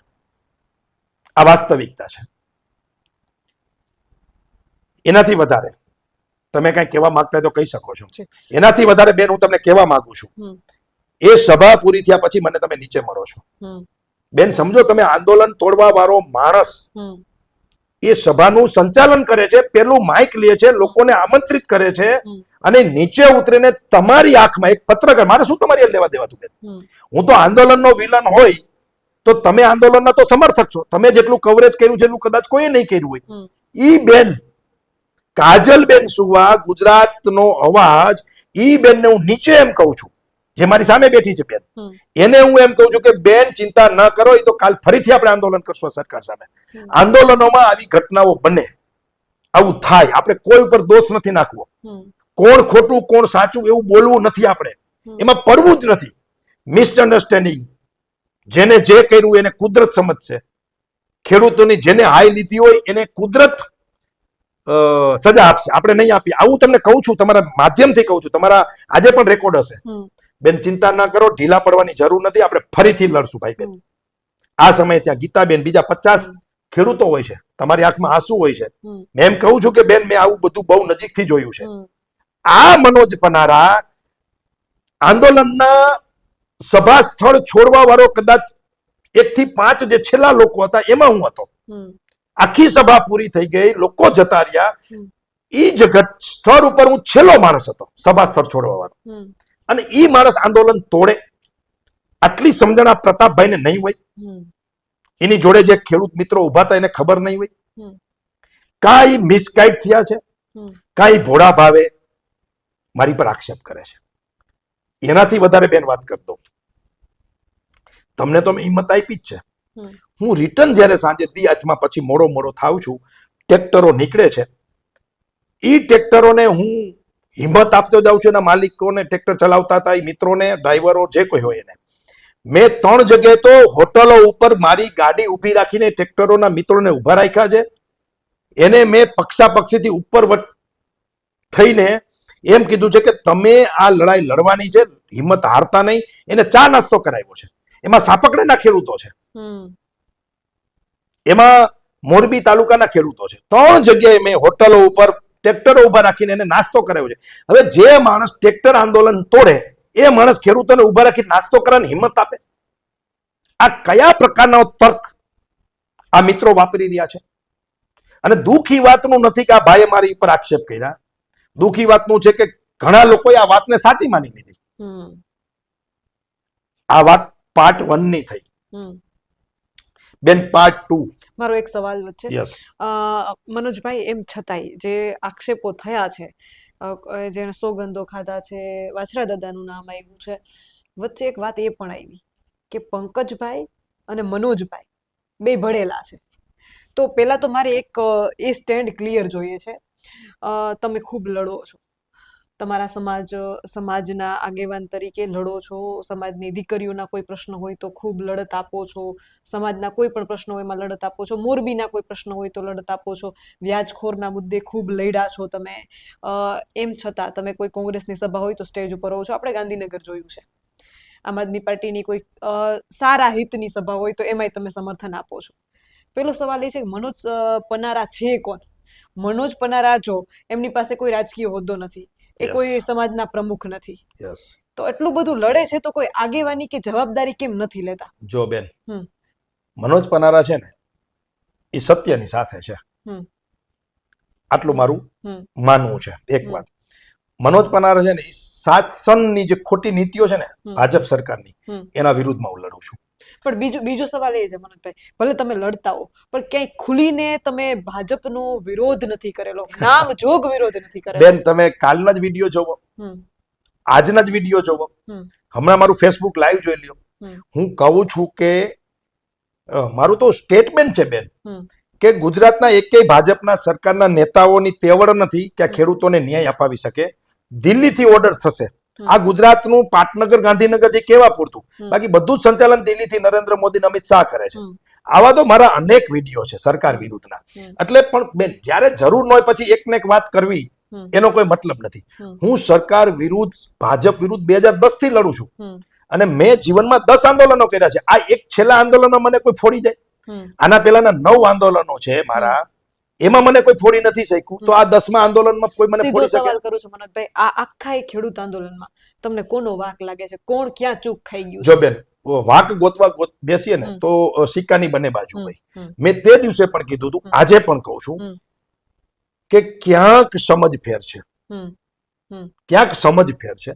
આ વાસ્તવિકતા છે. એનાથી વધારે તમે કઈ કહેવા માંગતા હોય તો કહી શકો છો. એનાથી વધારે બેન હું તમને કહેવા માંગુ છું, એ સભા પૂરી થયા પછી મને તમે નીચે મળો છો. બેન સમજો, તમે આંદોલન તોડવા વાળો માણસ એ સભાનું સંચાલન કરે છે, પેલું માઇક લે છે, લોકોને આમંત્રિત કરે છે અને નીચે ઉતરીને તમારી આંખમાં એક પત્રકાર, મારે શું તમારી લેવા દેવાતું બેન? હું તો આંદોલનનો વિલન હોય તો તમે આંદોલનના તો સમર્થક છો, તમે જેટલું કવરેજ કર્યું છે એટલું કદાચ કોઈ નહીં કર્યું હોય. ઈ બેન કાજલબેન સુવા, ગુજરાતનો અવાજ, ઈ બેનને હું નીચે એમ કહું છું, જે મારી સામે બેઠી છે બેન, એને હું એમ કહું છું કે બેન ચિંતા ન કરો, એ તો કાલ ફરીથી આપણે આંદોલન કરશું સરકાર સામે. આંદોલનોમાં આવી ઘટનાઓ બને, આવું થાય, આપણે કોઈ ઉપર દોષ નથી નાખવો, કોણ ખોટું કોણ સાચું એવું બોલવું નથી, આપણે એમાં પડવું જ નથી. મિસઅન્ડરસ્ટેન્ડિંગ, જેને જે કર્યું એને કુદરત સમજશે. ખેડૂતોની જેને હાય લીધી હોય એને કુદરત સજા આપશે, આપણે નહીં આપીએ. આવું તમને કહું છું, તમારા માધ્યમથી કહું છું, તમારા આજે પણ રેકોર્ડ હશે. બેન ચિંતા ના કરો, ઢીલા પડવાની જરૂર નથી, આપણે ફરીથી લડશું ભાઈ બેન. આ સમયે ત્યાં ગીતાબેન, બીજા 50 ખેડૂતો હોય છે, તમારી આંખમાં આંસુ હોય છે. મેં એમ કહું છું કે બેન મેં આવું બધું બહુ નજીકથી જોયું છે. આ મનોજ પનારા આંદોલનના સભા સ્થળ છોડવા વાળો કદાચ 1 થી 5 જે છેલ્લા લોકો હતા એમાં હું હતો. આખી સભા પૂરી થઈ ગઈ, લોકો જતા રહ્યા, ઈ જગત સ્થળ ઉપર હું છેલ્લો માણસ હતો સભા સ્થળ છોડવા વાળો. અને ઈ માણસ આંદોલન તોડે, આટલી સમજણ આ પ્રતાપભાઈને નહીં હોય? એની જોડે જે ખેડૂત મિત્રો ઉભા હતા એને ખબર નહીં હોય? કાંઈ મિસગાઈડ થયા છે, કાંઈ ભોળા ભાવે મારી પર આક્ષેપ કરે છે. એનાથી વધારે બેન વાત કરી દઉં, તમને તો મેં હિંમત આપી જ છે. હું રિટર્ન જયારે સાંજે દિયાચમાં પછી મોડો થાઉં છું, ટ્રેક્ટરો નીકળે છે, ઈ ટ્રેક્ટરોને હું હિંમત આપતો જાઉં છું, એના માલિકોને, ટ્રેક્ટર ચલાવતા હતા એ મિત્રોને, ડ્રાઈવરો જે કોઈ હોય એને. મેં 3 જગ્યાએ તો હોટલો ઉપર મારી ગાડી ઊભી રાખીને ટ્રેક્ટરોના મિત્રોને ઊભા રાખ્યા છે. એને મેં પક્ષાપક્ષીથી ઉપર થઈને એમ કીધું છે કે તમે આ લડાઈ લડવાની છે, હિંમત હારતા નહીં. એને ચા નાસ્તો કરાવ્યો છે. એમાં સાપકડાના ખેડૂતો છે, એમાં મોરબી તાલુકાના ખેડૂતો છે. 3 જગ્યાએ મેં હોટલો ઉપર ટ્રેક્ટરો ઉભા રાખીને એને નાસ્તો કરાવ્યો છે. હવે જે માણસ ટ્રેક્ટર આંદોલન તોડે એ માણસ ખેડૂતોને ઉભા રાખી નાસ્તો કરવાની હિંમત આપે? આ કયા પ્રકારનો તર્ક આ મિત્રો વાપરી રહ્યા છે? અને દુઃખી વાતનું નથી કે આ ભાઈએ મારી ઉપર આક્ષેપ કર્યા, દુઃખી વાતનું છે કે ઘણા લોકોએ આ વાતને સાચી માની લીધી. આ વાત પાર્ટ 1 ની થઈ. બેન પાર્ટ 2. મારો એક સવાલ વચ્ચે, મનોજભાઈ, એમ છતાંય જે આક્ષેપો થયા છે, જેને સોગંદો ખાધા છે, વાછરા દાદાનું નામ આવ્યું છે, વચ્ચે એક વાત એ પણ આવી કે પંકજભાઈ અને મનોજભાઈ બે ભળેલા છે. તો પેલા તો મારે એક એ સ્ટેન્ડ ક્લિયર જોઈએ છે. તમે ખૂબ લડો છો, તમારા સમાજના આગેવાન તરીકે લડો છો, સમાજની દીકરીઓના કોઈ પ્રશ્ન હોય તો ખૂબ લડત આપો છો, સમાજના કોઈ પણ પ્રશ્ન હોય એમાં લડત આપો છો, મોરબીના કોઈ પ્રશ્ન હોય તો લડત આપો છો, વ્યાજખોરના મુદ્દે ખૂબ લડ્યા છો તમે. એમ છતાં તમે કોઈ કોંગ્રેસની સભા હોય તો સ્ટેજ ઉપર રહો છો. આપણે ગાંધીનગર જોયું છે, આમ આદમી પાર્ટીની કોઈ સારા હિતની સભા હોય તો એમાંય તમે સમર્થન આપો છો. પેલો સવાલ એ છે કે મનોજ પનારા છે કોણ? મનોજ પનારા જો એમની પાસે કોઈ રાજકીય હોદ્દો નથી, એ કોઈ સમાજના પ્રમુખ નથી, તો એટલું બધું લડે છે તો કોઈ આગેવાની કે જવાબદારી કેમ નથી લેતા? જો બેન, મનોજ પનારા છે ને એ સત્યની સાથે છે, આટલું મારું માનવું છે. એક વાત, મનોજ પનારા છે ને એ શાસનની જે ખોટી નીતિઓ છે ને ભાજપ સરકારની, એના વિરુદ્ધમાં હું લડું છું. પણ બીજો સવાલ એ છે મનોજભાઈ, ભલે તમે લડતા હો પણ ક્યાંય ખુલીને તમે ભાજપનો વિરોધ નથી કરેલો, નામ જોગ વિરોધ નથી કરેલો. બેન તમે કાલના જ વિડીયો જોવો, આજના જ વિડીયો જોવો, હમણાં મારું ફેસબુક લાઈવ જોઈ લ્યો. હું કહું છું કે મારું તો સ્ટેટમેન્ટ છે બેન, કે ગુજરાતના એકેય ભાજપના સરકારના નેતાઓની તેવડ નથી કે આ ખેડૂતોને ન્યાય અપાવી શકે. દિલ્હીથી ઓર્ડર થશે. આ ગુજરાતનું પાટનગર ગાંધીનગર જે કેવા પૂરતું, બાકી બધું જ સંચાલન દિલ્હીથી નરેન્દ્ર મોદી અમિત શાહ કરે છે. આવા તો મારા અનેક વિડીયો છે સરકાર વિરુદ્ધના. એટલે પણ બેન, જ્યારે જરૂર ન હોય પછી એક ને એક વાત કરવી એનો કોઈ મતલબ નથી. હું સરકાર વિરુદ્ધ, ભાજપ વિરુદ્ધ 2010 થી લડું છું અને મેં જીવનમાં 10 આંદોલનો કર્યા છે. આ એક છેલ્લા આંદોલનમાં મને કોઈ ફોડી જાય? આના પહેલાના 9 આંદોલનો છે મારા, એમાં મને કોઈ ફોડી નથી શક્યું, તો આ 10મા આંદોલનમાં કોઈ મને ફોડી શકે? સવાલ કરું છું મનોજભાઈ, આ આખા એક ખેડૂત આંદોલનમાં તમને કોનો વાંક લાગે છે? કોણ ક્યાં ચૂક ખાઈ ગયું? જો બેન, વાંક ગોતવા બેસીએ ને તો સિક્કાની બંને બાજુ હોય. મેં તે દિવસે પણ કીધું હતું, આજે પણ કહું છું કે ક્યાંક સમજ ફેર છે, ક્યાંક સમજ ફેર છે.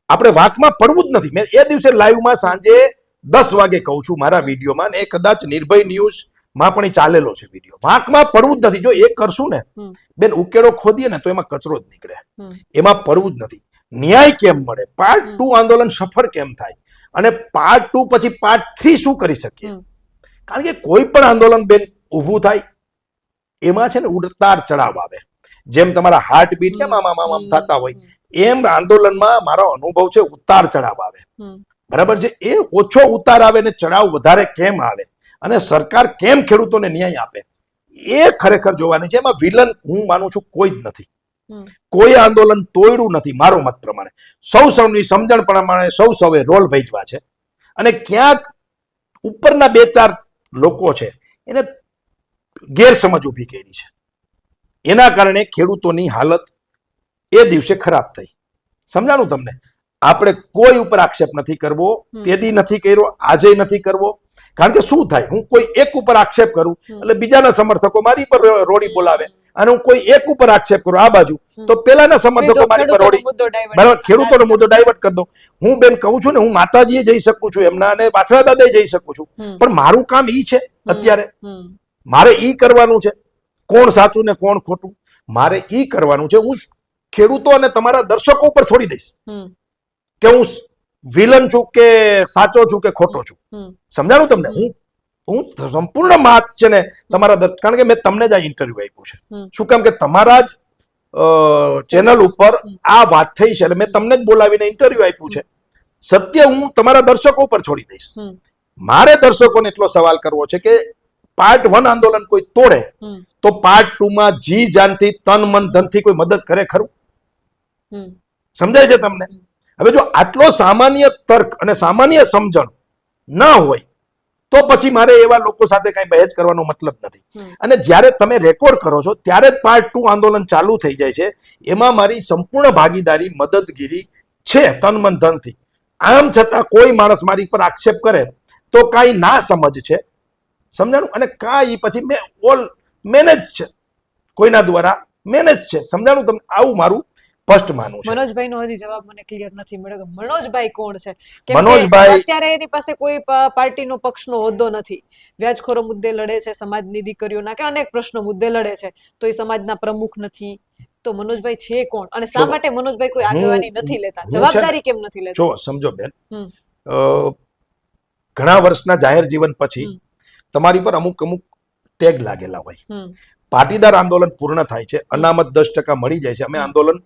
આપણે વાંકમાં પડવું જ નથી. મેં એ દિવસે લાઈવમાં સાંજે 10 વાગે કહું છું મારા વિડીયોમાં, ને એ કદાચ નિર્ભય ન્યૂઝ માં પણ ચાલેલો છે વિડીયો. વાંકમાં પડવું જ નથી. જો એ કરશું ને બેન, ઉકેડો ખોદીએ ને તો એમાં કચરો જ નીકળે. એમાં પડવું જ નથી. ન્યાય કેમ મળે? પાર્ટ 2 આંદોલન સફળ કેમ થાય અને પાર્ટ 2 પછી પાર્ટ 3 શું કરી શકીએ? કારણ કે કોઈ પણ આંદોલન બેન ઊભું થાય એમાં છે ને ઉતાર ચઢાવ આવે. જેમ તમારા હાર્ટ બીટ કેમ આમ થતા હોય, એમ આંદોલનમાં મારો અનુભવ છે ઉતાર ચઢાવ આવે. બરાબર છે? એ ઓછો ઉતાર આવે ને ચઢાવ વધારે કેમ આવે અને સરકાર કેમ ખેડૂતોને ન્યાય આપે, એ ખરેખર જોવાની છે. એમાં વિલન હું માનું છું કોઈ જ નથી. કોઈ આંદોલન તોડ્યું નથી મારો મત પ્રમાણે. સૌની સમજણ પ્રમાણે સૌએ રોલ ભજવા છે અને ક્યાંક ઉપરના 2-4 લોકો છે એને ગેરસમજ ઊભી કરી છે. એના કારણે ખેડૂતોની હાલત એ દિવસે ખરાબ થઈ. સમજાણું તમને? આપણે કોઈ ઉપર આક્ષેપ નથી કરવો, તેદી નથી કર્યો, આજે નથી કરવો. કારણ કે શું થાય, હું કોઈ એક ઉપર આક્ષેપ કરું એટલે બીજાના સમર્થકો મારી પર રોડી બોલાવે, અને હું કોઈ એક ઉપર આક્ષેપ કરું આ બાજુ તો પેલાના સમર્થકો મારી પર રોડી, બરાબર, ખેડૂતોનો મુદ્દો ડાયવર્ટ કરી દો. હું બેન કહું છું ને, હું માતાજીએ જઈ શકું છું એમના, અને વાછડા દાદાએ જઈ શકું છું, પણ મારું કામ ઈ છે અત્યારે, મારે ઈ કરવાનું છે. કોણ સાચું ને કોણ ખોટું મારે ઈ કરવાનું છે. હું ખેડૂતો અને તમારા દર્શકો ઉપર છોડી દઈશ કે હું વિલન છું કે સાચો છું કે ખોટો છું. સમજાણું તમને? હું સંપૂર્ણ માત છે ને તમારા, કારણ કે મેં તમને જ આ ઇન્ટરવ્યુ આપ્યું છે. શું કામ કે તમારા જ ચેનલ ઉપર આ વાત થઈ છે એટલે મેં તમને જ બોલાવીને ઇન્ટરવ્યુ આપ્યું છે. સત્ય હું તમારા દર્શકો ઉપર છોડી દઈશ. મારે દર્શકોને એટલો સવાલ કરવો છે કે પાર્ટ 1 આંદોલન કોઈ તોડે તો પાર્ટ 2 માં જી જાનથી, તન મન ધનથી કોઈ મદદ કરે ખરું? સમજાય છે તમને? હવે જો આટલો સામાન્ય તર્ક અને સામાન્ય સમજણ ના હોય તો પછી મારે એવા લોકો સાથે કઈ બહેસ કરવાનો મતલબ નથી. અને જ્યારે તમે રેકોર્ડ કરો છો ત્યારે જ પાર્ટ 2 આંદોલન ચાલુ થઈ જાય છે. એમાં મારી સંપૂર્ણ ભાગીદારી, મદદગીરી છે તન મન ધનથી. આમ છતાં કોઈ માણસ મારી પર આક્ષેપ કરે તો કાંઈ ના સમજ છે, સમજાણું? અને કાંઈ પછી મેં ઓલ મેનેજ છે, કોઈના દ્વારા મેનેજ છે. સમજાણું તમને? આવું મારું સ્પષ્ટ માનવું છે. મનોજભાઈ નો હજી જવાબ મને ક્લિયર નથી મળ્યો કે મનોજભાઈ કોણ છે. મનોજભાઈ અત્યારે એની પાસે કોઈ પાર્ટીનો પક્ષનો હોદ્દો નથી. વ્યાજખોરો મુદ્દે લડે છે, સમાજની દીકરીઓના કે અનેક પ્રશ્નો મુદ્દે લડે છે, તો એ સમાજના પ્રમુખ નથી. તો મનોજભાઈ છે કોણ અને શા માટે મનોજભાઈ કોઈ આગેવાની નથી લેતા? જવાબદારી કેમ નથી લેતા? જો સમજો બેન, ઘણા વર્ષના જાહેર જીવન પછી તમારી પર અમુક ટેગ લાગેલા હોય. પાટીદાર આંદોલન પૂર્ણ થાય છે, અનામત 10% મળી જાય છે. અમે આંદોલન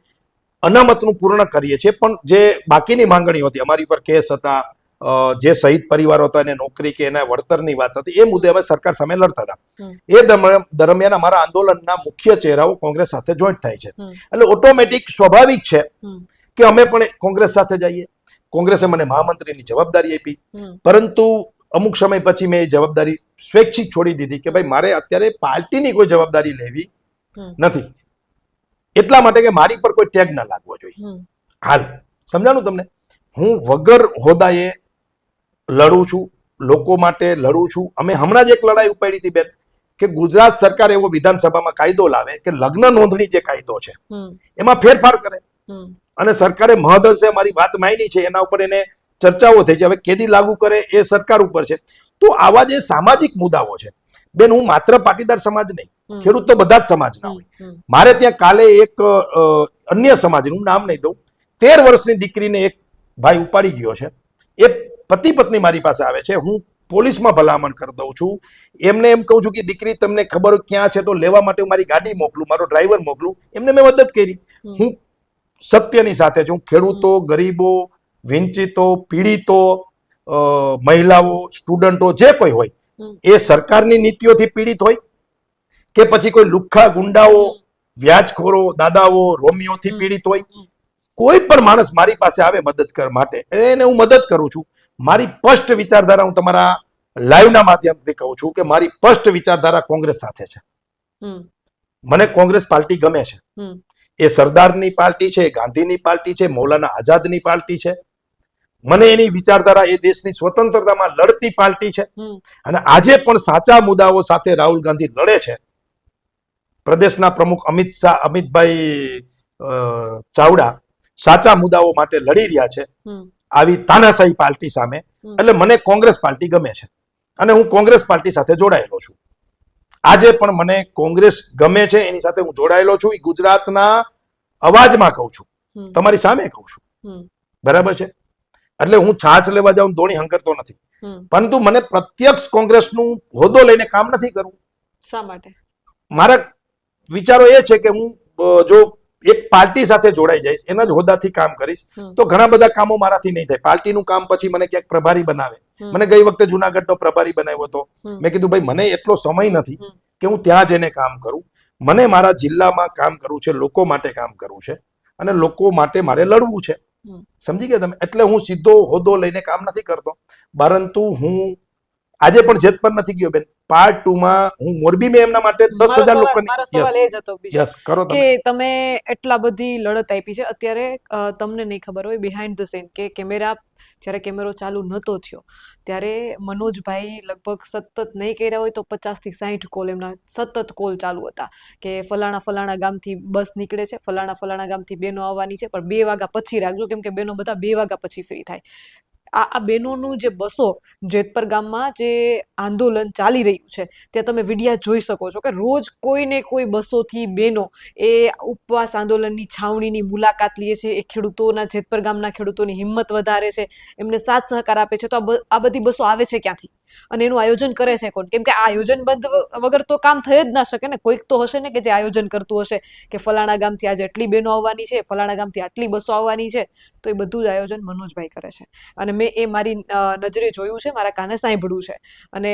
અનામતનું પૂર્ણ કરીએ છીએ, પણ જે બાકીની માંગણીઓ હતી, અમારી પર કેસ હતા, જે શહીદ પરિવારો હતા એને નોકરી કે એના વળતરની વાત હતી, એ મુદ્દે અમે સરકાર સામે લડતા હતા. એ દરમિયાન અમારા આંદોલનના મુખ્ય ચહેરાઓ કોંગ્રેસ સાથે જોઈન્ટ થાય છે. એટલે ઓટોમેટિક સ્વાભાવિક છે કે અમે પણ કોંગ્રેસ સાથે જઈએ. કોંગ્રેસે મને મહામંત્રીની જવાબદારી આપી, પરંતુ અમુક સમય પછી મેં એ જવાબદારી સ્વૈચ્છિક છોડી દીધી કે ભાઈ મારે અત્યારે પાર્ટીની કોઈ જવાબદારી લેવી નથી, એટલા માટે કે મારી પર કોઈ ટેગ ના લાગવો જોઈએ. હાલ સમજાણું તમને? હું વગર હોદાએ લડું છું, લોકો માટે લડું છું. અમે હમણાં જ એક લડાઈ ઉપાડી હતી બેન કે ગુજરાત સરકાર એવો વિધાનસભામાં કાયદો લાવે કે લગ્ન નોંધણી જે કાયદો છે એમાં ફેરફાર કરે, અને સરકારે મહદઅંશે મારી વાત માની છે, એના ઉપર એને ચર્ચાઓ થઈ છે. હવે કેદી લાગુ કરે એ સરકાર ઉપર છે. તો આવા જે સામાજિક મુદ્દાઓ છે બેન, હું માત્ર પાટીદાર સમાજ નહીં, ખેડૂત તો બધા જ સમાજના હોય. મારે ત્યાં કાલે એક અન્ય સમાજનું નામ નહીં દઉં, 13 વર્ષની દીકરીને એક ભાઈ ઉપાડી ગયો છે. એ પતિ પત્ની મારી પાસે આવે છે, હું પોલીસમાં ભલામણ કરી દઉં છું. એમને એમ કહું છું કે દીકરી તમને ખબર હોય ક્યાં છે તો લેવા માટે હું મારી ગાડી મોકલું, મારો ડ્રાઈવર મોકલું. એમને મેં મદદ કરી. હું સત્યની સાથે છું. ખેડૂતો, ગરીબો, વંચિતો, પીડિતો, મહિલાઓ, સ્ટુડન્ટો જે કોઈ હોય એ સરકારની નીતિઓથી પીડિત હોય કે પછી કોઈ લુખ્ખા ગુંડાઓ, વ્યાજખોરો, દાદાઓ, રોમિયોથી પીડિત હોય, કોઈ પણ માણસ મારી પાસે આવે મદદ કરવા માટે એને હું મદદ કરું છું. મારી સ્પષ્ટ વિચારધારા હું તમારા લાઈવના માધ્યમથી કહું છું કે મારી સ્પષ્ટ વિચારધારા કોંગ્રેસ સાથે છે. મને કોંગ્રેસ પાર્ટી ગમે છે. એ સરદારની પાર્ટી છે, ગાંધીની પાર્ટી છે, મૌલાના આઝાદની પાર્ટી છે. મને એની વિચારધારા એ દેશની સ્વતંત્રતામાં લડતી પાર્ટી છે. અને આજે પણ સાચા મુદ્દાઓ સાથે રાહુલ ગાંધી લડે છે. પ્રદેશના પ્રમુખ અમિતભાઈ ચાવડા સાચા મુદ્દાઓ માટે લડી રહ્યા છે આવી તાનાશાહી પાર્ટી સામે. એટલે મને કોંગ્રેસ પાર્ટી ગમે છે અને હું કોંગ્રેસ પાર્ટી સાથે જોડાયેલો છું. આજે પણ મને કોંગ્રેસ ગમે છે, એની સાથે હું જોડાયેલો છું. એ ગુજરાતના અવાજમાં કહું છું, તમારી સામે કહું છું, બરાબર છે. એટલે હું છાછ લેવા જાઉં ધોણી હંકરતો નથી, પરંતુ મને પ્રત્યક્ષ કોંગ્રેસનું હોદ્દો લઈને કામ નથી કરવું. શા માટે? મારા વિચારો એ છે કે હું જો એક પાર્ટી સાથે જોડાઈ જઈશ, એના જ હોદ્દાથી કામ કરીશ તો ઘણા બધા કામો મારાથી નહીં થાય. પાર્ટીનું કામ પછી મને ક્યાંક પ્રભારી બનાવે. મને ગઈ વખતે જુનાગઢનો પ્રભારી બનાવ્યો હતો. મેં કીધું ભાઈ મને એટલો સમય નથી કે હું ત્યાં જઈને કામ કરું. મને મારા જિલ્લામાં કામ કરવું છે, લોકો માટે કામ કરવું છે અને લોકો માટે મારે લડવું છે. સમજી ગયા તમે? એટલે હું સીધો હોદ્દો લઈને કામ નથી કરતો. પરંતુ હું આજે પણ જેત પર નથી ગયો બેન. પાર્ટ 2 માં હું મોરબી મેં એમના માટે 10,000 લોકોની મારો સવાલ એ જ હતો બીજો કરો કે તમે એટલા બધી લડત આપી છે. અત્યારે તમને નહીં ખબર હોય બિહાઇન્ડ ધ સીન કે જ્યારે કેમેરો ચાલુ નતો થયો ત્યારે મનોજભાઈ લગભગ સતત નહીં કર્યા હોય તો 50 થી 60 કોલ એમના સતત કોલ ચાલુ હતા કે ફલાણા ગામથી બસ નીકળે છે, ફલાણા ગામથી બેનો આવવાની છે, પણ 2 વાગ્યા પછી રાખજો કેમ કે બેનો બધા 2 વાગ્યા પછી ફ્રી થાય. આ બહેનોનું જે બસો જેતપર ગામમાં જે આંદોલન ચાલી રહ્યું છે ત્યાં તમે વિડિયા જોઈ શકો છો કે રોજ કોઈને કોઈ બસોથી બહેનો એ ઉપવાસ આંદોલનની છાવણીની મુલાકાત લે છે. એ ખેડૂતોના જેતપર ગામના ખેડૂતોની હિંમત વધારે છે, એમને સાથ સહકાર આપે છે. તો આ બધી બસો આવે છે ક્યાંથી અને એનું આયોજન કરે છે કોણ? કેમ કે આ આયોજન બંધ વગર તો કામ થઈ જ ના શકે ને. કોઈક તો હશે ને કે જે આયોજન કરતું હશે કે ફલાણા ગામથી આજે આટલી બહેનો આવવાની છે, ફલાણા ગામથી આટલી બસો આવવાની છે. તો એ બધું જ આયોજન મનોજભાઈ કરે છે અને મેં એ મારી નજરે જોયું છે, મારા કાને સાંભળ્યું છે. અને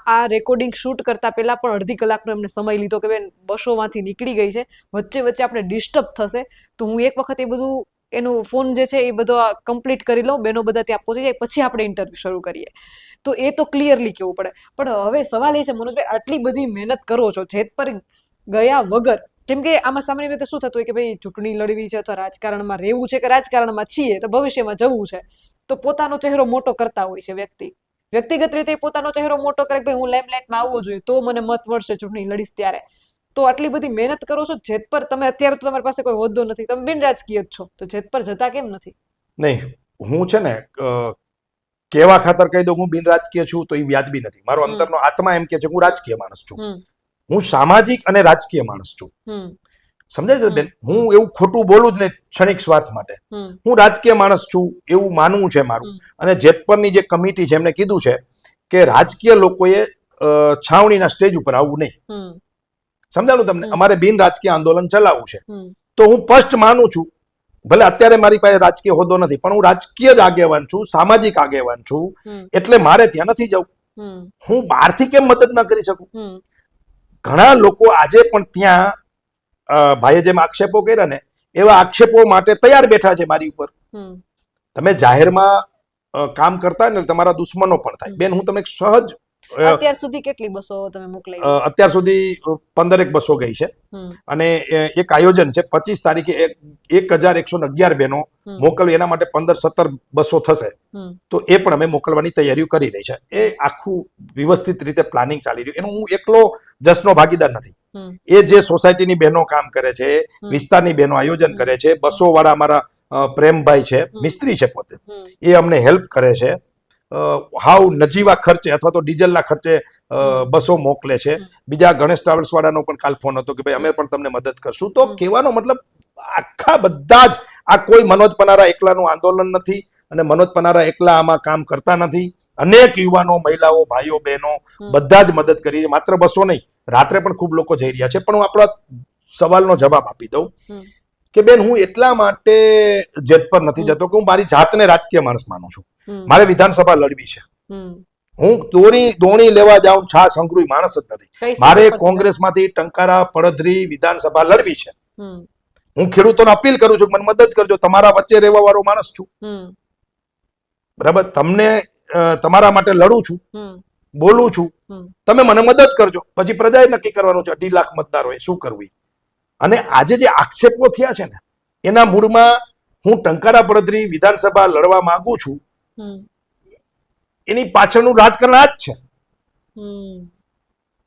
આ રેકોર્ડિંગ શૂટ કરતા પહેલા પણ અડધી કલાકનો એમને સમય લીધો કે બેન બસોમાંથી નીકળી ગઈ છે, વચ્ચે આપણે ડિસ્ટર્બ થશે તો હું એક વખત એ બધું એનો ફોન જે છે એ બધો કમ્પ્લીટ કરી લઉં, બેનો બધા ત્યાં પહોંચી જાય પછી આપણે ઇન્ટરવ્યુ શરૂ કરીએ. તો એ તો ક્લિયરલી કહેવું પડે. પણ હવે સવાલ એ છે મનોજભાઈ, આટલી બધી મહેનત કરો છો જેત પર ગયા વગર, કેમ કે આમાં સામાન્ય રીતે શું થતું હોય કે ભાઈ ચૂંટણી લડવી છે અથવા રાજકારણમાં રહેવું છે કે રાજકારણમાં છીએ તો ભવિષ્યમાં જવું છે તો પોતાનો ચહેરો મોટો કરતા હોય છે. વ્યક્તિગત રીતે પોતાનો ચહેરો મોટો કરે કે ભાઈ હું લાઇમલાઇટમાં આવવું જોઈએ તો મને મત મળશે ચૂંટણી લડીશ ત્યારે. તો આટલી બધી મહેનત કરો છો જેત પર, તમે અત્યારે તો તમારી પાસે કોઈ હોદ્દો નથી, તમે બિન રાજકીય જ છો, તો જેત પર જતા કેમ નથી? નહીં, હું છે ને કેવા ખાતર કહી દઉં હું બિન રાજકીય છું તો એ વ્યાજબી નથી. મારો અંતરનો આત્મા એમ કે છે હું રાજકીય માણસ છું. હું સામાજિક અને રાજકીય માણસ છું. સમજાય છે બેન? હું એવું ખોટું બોલું જ નહીં ક્ષણિક સ્વાર્થ માટે. હું રાજકીય માણસ છું એવું માનવું છે મારું. અને જેતપરની જે કમિટી છે એમને કીધું છે કે રાજકીય લોકોએ છાવણીના સ્ટેજ ઉપર આવવું નહીં. સમજાણું તમને? અમારે બિન રાજકીય આંદોલન ચલાવવું છે. તો હું સ્પષ્ટ માનું છું, ભલે અત્યારે મારી પાસે રાજકીય હોદ્દો નથી પણ હું રાજકીય જ આગેવાન છું, સામાજિક આગેવાન છું. એટલે મારે ત્યાં નથી જવું. હું બહારથી કેમ મદદ ના કરી શકું? ઘણા લોકો આજે પણ ત્યાં ભાઈએ જેમ આક્ષેપો કર્યા ને એવા આક્ષેપો માટે તૈયાર બેઠા છે મારી ઉપર. તમે જાહેરમાં કામ કરતા ને તમારા દુશ્મનો પણ થાય. બેન હું તમને સહજ અત્યાર સુધી કેટલી બસો તમે મોકલાઈ? અત્યાર સુધી 15 બસો ગઈ છે અને એક આયોજન છે 25 તારીખે 1111 બહેનો મોકલવી, એના માટે 15-17 બસો થશે તો એ પણ અમે મોકલવાની તૈયારીઓ કરી રહી છે. એ આખું વ્યવસ્થિત રીતે પ્લાનિંગ ચાલી રહ્યું. એનું હું એકલો જસનો ભાગીદાર નથી. એ જે સોસાયટીની બહેનો કામ કરે છે, વિસ્તારની બહેનો આયોજન કરે છે, બસો વાળા અમારા પ્રેમભાઈ છે, મિસ્ત્રી છે પોતે, એ અમને હેલ્પ કરે છે. હાવ નજીવા ખર્ચે અથવા તો ડીઝલના ખર્ચે બસો મોકલે છે. બીજા ગણેશ ટ્રાવેલ્સ વાળાનો પણ કાલ ફોન હતો કે ભાઈ અમે પણ તમને મદદ કરશું. તો કહેવાનો મતલબ આખા બધા જ, આ કોઈ મનોજ પનારા એકલાનું આંદોલન નથી અને મનોજ પનારા એકલા આમાં કામ કરતા નથી. અનેક યુવાનો, મહિલાઓ, ભાઈઓ, બહેનો બધા જ મદદ કરી છે. માત્ર 200 નહીં, રાત્રે પણ ખૂબ લોકો જઈ રહ્યા છે. પણ હું આપણા સવાલનો જવાબ આપી દઉં કે બેન, હું એટલા માટે જેતપર નથી જતો કે હું મારી જાતને રાજકીય માણસ માનું છું. મારે વિધાનસભા લડવી છે. હું દોણી લેવા જાઉં છાસ હંગરુઈ માણસ જ નથી. મારે કોંગ્રેસમાંથી ટંકારા પડધરી વિધાનસભા લડવી છે. હું ખેડૂતોને અપીલ કરું છું કે મને મદદ કરજો. તમારા વચ્ચે રહેવા વાળો માણસ છું, બરાબર. તમને તમારા માટે લડું છું, બોલું છું. તમે મને મદદ કરજો. પછી પ્રજાએ નક્કી કરવાનું છે 2.5 લાખ મતદારોએ શું કરવું. અને આજે જે આક્ષેપો થયા છે ને, એના મૂળમાં હું ટંકારા પડધરી વિધાનસભા લડવા માંગુ છું, એની પાછળનું રાજકારણ આ જ છે.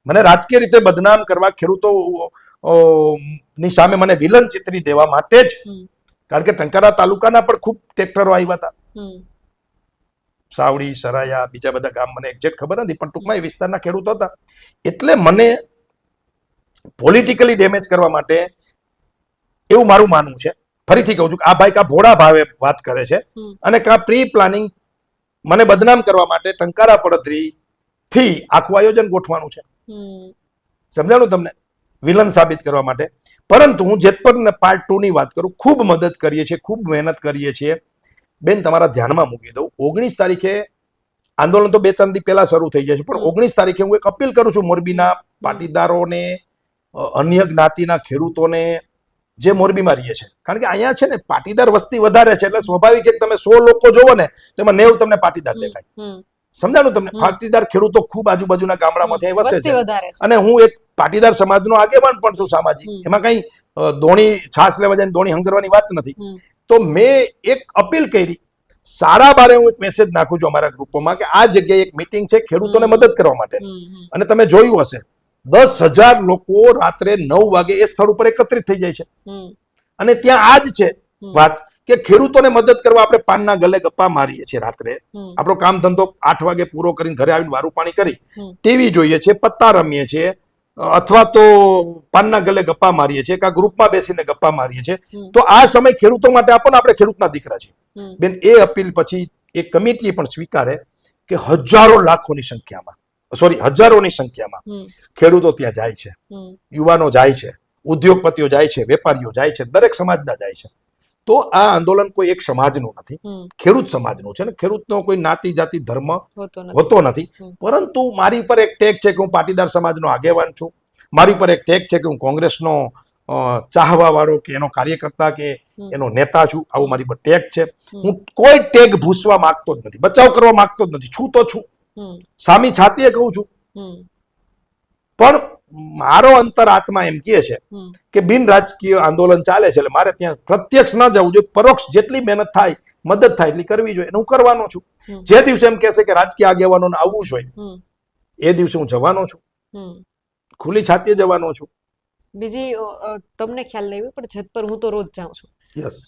મને રાજકીય રીતે બદનામ કરવા, ખેડૂતો ની સામે મને વિલન ચિતરી દેવા માટે જ. કારણ કે ટંકારા તાલુકાના પણ ખૂબ ટ્રેક્ટરો આવ્યા હતા, સાવડી, સરાયા, બીજા બધા ગામ, મને એક્ઝેક્ટ ખબર નથી, પણ ટૂંકમાં એ વિસ્તારના ખેડૂતો હતા. એટલે મને પોલિટિકલી ડેમેજ કરવા માટે એવું મારું માનવું છે. ફરીથી કહું છું કે આ ભાઈ કા ભોળા ભાવે વાત કરે છે અને કા પ્રી પ્લાનિંગ મને બદનામ કરવા માટે ટંકારા પડધરી થી આખું આયોજન ગોઠવાનું છે. સમજાણું તમને? વિલન સાબિત કરવા માટે. પરંતુ હું જેતપર પાર્ટ 2 ની વાત કરું, ખૂબ મદદ કરીએ છીએ, ખૂબ મહેનત કરીએ છીએ. બેન, તમારા ધ્યાનમાં મૂકી દઉં, 19 તારીખે આંદોલન તો 2-3 દી પહેલા શરૂ થઈ જાય છે, પણ 19 તારીખે હું એક અપીલ કરું છું મોરબીના પાટીદારોને, અન્ય જ્ઞાતિના ખેડૂતોને જે મોરબીમાં રહીએ છે. કારણ કે અહીંયા છે ને પાટીદાર વસ્તી વધારે છે, એટલે સ્વાભાવિક છે કે તમે 100 લોકો જોવો ને તો એમાં 90 તમને પાટીદાર દેખાય. સમજાણું તમને? પાટીદાર ખેડૂતો ખૂબ આજુબાજુના ગામડામાંથી વસે છે. અને હું એક પાટીદાર સમાજનો આગેવાન પણ છું, સામાજિક. એમાં કઈ દોણી છાસ લેવા જાય દોણી હંગરવાની વાત નથી. તો મેં એક અપીલ કરી, સારા બારે હું એક મેસેજ નાખું છું અમારા ગ્રુપોમાં કે આ જગ્યાએ એક મીટિંગ છે ખેડૂતોને મદદ કરવા માટે. અને તમે જોયું હશે 10,000 લોકો રાત્રે 9 વાગે એ સ્થળ ઉપર એકત્રિત થઈ જાય છે. અને ત્યાં આ જ છે વાત કે ખેડૂતોને મદદ કરવા આપણે પાનના ગલે ગપ્પા મારીએ છીએ રાત્રે. આપણો કામ ધંધો 8 વાગે પૂરો કરીને ઘરે આવીને વારું પાણી કરી ટીવી જોઈએ છીએ, પત્તા રમીએ છીએ, અથવા તો પાનના ગલે ગપ્પા મારીએ છીએ, કા ગ્રુપમાં બેસીને ગપ્પા મારીએ છીએ. તો આ સમય ખેડૂતો માટે આપો ને, આપણે ખેડૂતના દીકરા છીએ. બેન, એ અપીલ પછી એ કમિટી પણ સ્વીકારે કે હજારોની સંખ્યામાં ખેડૂતો ત્યાં જાય છે, યુવાનો જાય છે, ઉદ્યોગપતિઓ જાય છે, વેપારીઓ જાય છે, દરેક સમાજના જાય છે. તો આ આંદોલન કોઈ એક સમાજનું નથી, ખેડૂત સમાજનું છે ને. ખેડૂતનો કોઈ નાતી જાતિ ધર્મ હોતો નથી. પરંતુ મારી પર એક ટેગ છે કે હું પાટીદાર સમાજનો આગેવાન છું. મારી પર એક ટેગ છે કે હું કોંગ્રેસનો ચાહવા વાળો કે એનો કાર્યકર્તા કે એનો નેતા છું. આવું મારી પર ટેગ છે. હું કોઈ ટેગ ભૂસવા માંગતો જ નથી, બચાવ કરવા માંગતો જ નથી. છું તો છું, સામી છાતીએ કહું છું. પણ મારો અંતરાત્મા એમ કહે છે કે બિન રાજકીય આંદોલન ચાલે છે, એટલે મારે ત્યાં પ્રત્યક્ષ ન જવું જોઈએ. પરોક્ષ જેટલી મહેનત થાય, મદદ થાય એટલી કરવી જોઈએ. હું કરવાનો છું. જે દિવસે એમ કહેશે કે રાજકીય આગેવાનોને આવવું જોઈએ, એ દિવસે હું જવાનો છું, ખુલ્લી છાતીએ જવાનો છું. બીજી તમને ખ્યાલ નહીં હોય, પણ જેતપર હું તો રોજ જાઉં છું.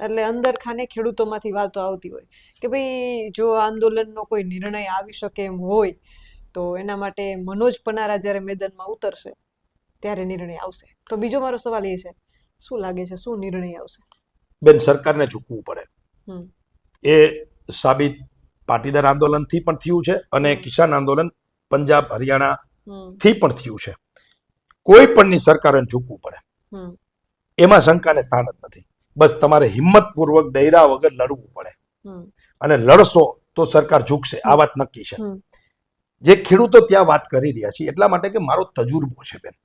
એટલે અંદર ખાને ખેડૂતોમાંથી વાતો આવતી હોય કે ભાઈ જો આંદોલનનો કોઈ નિર્ણય આવી શકે એમ હોય તો એના માટે મનોજ પનારા જ્યારે મેદાનમાં ઉતરશે ત્યારે નિર્ણય આવશે. તો બીજો મારો સવાલ એ છે, શું લાગે છે, શું નિર્ણય આવશે? બેન, સરકારને ઝૂકવું પડે. એ સાબિત પાટીદાર આંદોલનથી પણ થયું છે અને કિસાન આંદોલન પંજાબ હરિયાણા થી પણ થયું છે. કોઈ પણની સરકારોને ઝૂકવું પડે, એમાં શંકાને સ્થાન જ નથી. બસ તમારે હિંમતપૂર્વક ડૈરા વગર લડવું પડે, અને લડશો તો સરકાર ઝૂકશે. આ વાત નક્કી છે. જે ખેડૂતો ત્યાં વાત કરી રહ્યા છે એટલા માટે કે મારો તજુર્બો છે બેન,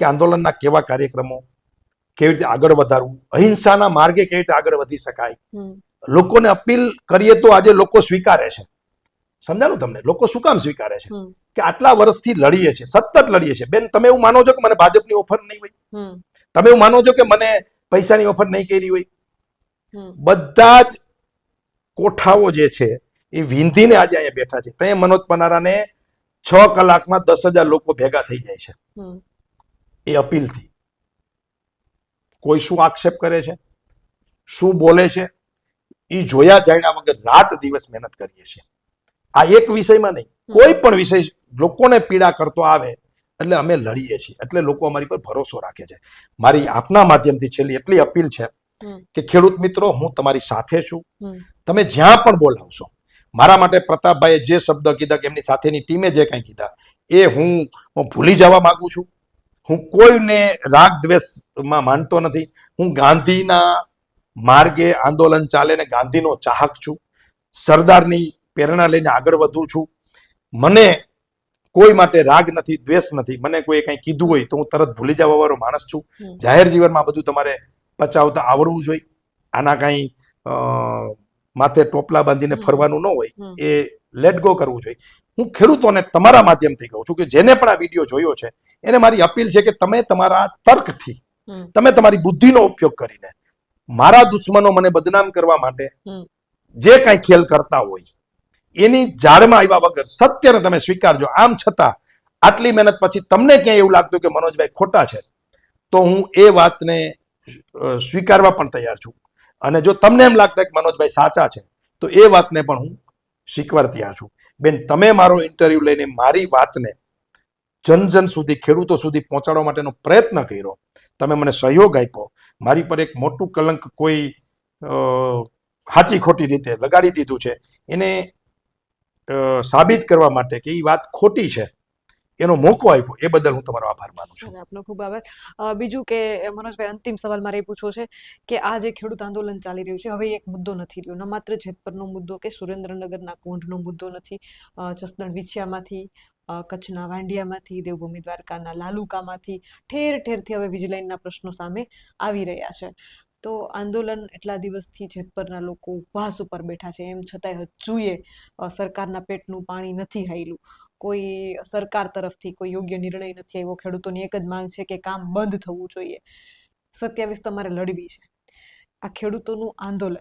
કે આંદોલનના કેવા કાર્યક્રમો, કેવી રીતે આગળ વધારવું, અહિંસાના માર્ગે કેવી રીતે આગળ વધી શકાય. લોકોને અપીલ કરીએ તો આજે લોકો સ્વીકારે છે. સમજાણું તમને? લોકો શું કામ સ્વીકારે છે? કે આટલા વર્ષથી લડીએ છીએ, સતત લડીએ છીએ. બેન, તમે એવું માનો છો કે મને ભાજપની ઓફર નહીં હોય? તમે એવું માનો છો કે મને પૈસાની ઓફર નહીં કરી હોય? બધા જ કોઠાઓ જે છે એ વીંધીને આજે અહીંયા બેઠા છે. ત્યાં મનોજ પનારાને 6 કલાકમાં 10,000 લોકો ભેગા થઈ જાય છે એ અપીલથી. કોઈ શું આક્ષેપ કરે છે, શું બોલે છે, એ જોયા જાણ્યા વગર રાત દિવસ મહેનત કરીએ છીએ. આ એક વિષયમાં નહીં, કોઈ પણ વિષય લોકોને પીડા કરતો આવે એટલે અમે લડીએ છીએ. એટલે લોકો અમારી પર ભરોસો રાખે છે. મારી આપના માધ્યમથી છેલ્લી એટલી અપીલ છે કે ખેડૂત મિત્રો, હું તમારી સાથે છું. તમે જ્યાં પણ બોલાવશો, મારા માટે પ્રતાપભાઈએ જે શબ્દ કીધા કે એમની સાથેની ટીમે જે કંઈ કીધા એ હું ભૂલી જવા માંગુ છું. હું કોઈને રાગ દ્વેષમાં માનતો નથી. હું ગાંધીના માર્ગે આંદોલન ચાલે ને ગાંધીનો ચાહક છું. સરદારની પ્રેરણા લઈને આગળ વધું છું. મને કોઈ માટે રાગ નથી, દ્વેષ નથી. મને કોઈ કંઈ કીધું હોય તો હું તરત ભૂલી જવા વાળો માણસ છું. જાહેર જીવનમાં બધું તમારે પચાવતા આવડવું જોઈએ. આના કાંઈ માથે ટોપલા બાંધીને ફરવાનું ન હોય, એ લેટ ગો કરવું જોઈએ. હું ખેડૂતોને તમારા માધ્યમથી કહું છું કે જેને પણ આ વિડીયો જોયો છે એને મારી અપીલ છે કે તમે તમારા તર્કથી, તમે તમારી બુદ્ધિનો ઉપયોગ કરીને મારા દુશ્મનો મને બદનામ કરવા માટે જે કાંઈ ખેલ કરતા હોય એની જાળમાં આવ્યા વગર સત્યને તમે સ્વીકારજો. આમ છતાં આટલી મહેનત પછી તમને ક્યાંય એવું લાગતું કે મનોજભાઈ ખોટા છે તો હું એ વાતને સ્વીકારવા પણ તૈયાર છું. અને જો તમને એમ લાગતા કે મનોજભાઈ સાચા છે તો એ વાતને પણ હું સ્વીકારવા તૈયાર છું. બેન, તમે મારો ઇન્ટરવ્યુ લઈને મારી વાતને જન સુધી, ખેડૂતો સુધી પહોંચાડવા માટેનો પ્રયત્ન કર્યો. તમે મને સહયોગ આપ્યો. મારી પર એક મોટું કલંક કોઈ સાચી ખોટી રીતે લગાડી દીધું છે, એને સાબિત કરવા માટે કે એ વાત ખોટી છે એનો મોકો આપ્યો, એ બદલ હું તમારો આભાર માનું છું. આપનો ખૂબ આભાર. બીજું કે મનોજભાઈ, અંતિમ સવાલ મારે એ પૂછવો છે કે આ જે ખેડૂત આંદોલન ચાલી રહ્યું છે હવે એક મુદ્દો નથી રહ્યો, ન માત્ર જેતપુરનો મુદ્દો કે સુરેન્દ્રનગરના કોંઢનો મુદ્દો નથી, જસદણ વિછિયામાંથી, કચ્છના વાંડિયામાંથી, દેવભૂમિ દ્વારકાના લાલુકામાંથી ઠેર ઠેરથી હવે વીજલાઈનના પ્રશ્નો સામે આવી રહ્યા છે. તો આંદોલન એટલા દિવસથી જેતપુરના લોકો ઉપવાસ ઉપર બેઠા છે, એમ છતાંય હજુએ સરકારના પેટનું પાણી નથી હાલ્યું. કોઈ સરકાર તરફથી કોઈ યોગ્ય નિર્ણય નથી આવ્યો. ખેડૂતોની એક જ માંગ છે કે કામ બંધ થવું જોઈએ. 27 તમારે લડવી છે. આ ખેડૂતોનું આંદોલન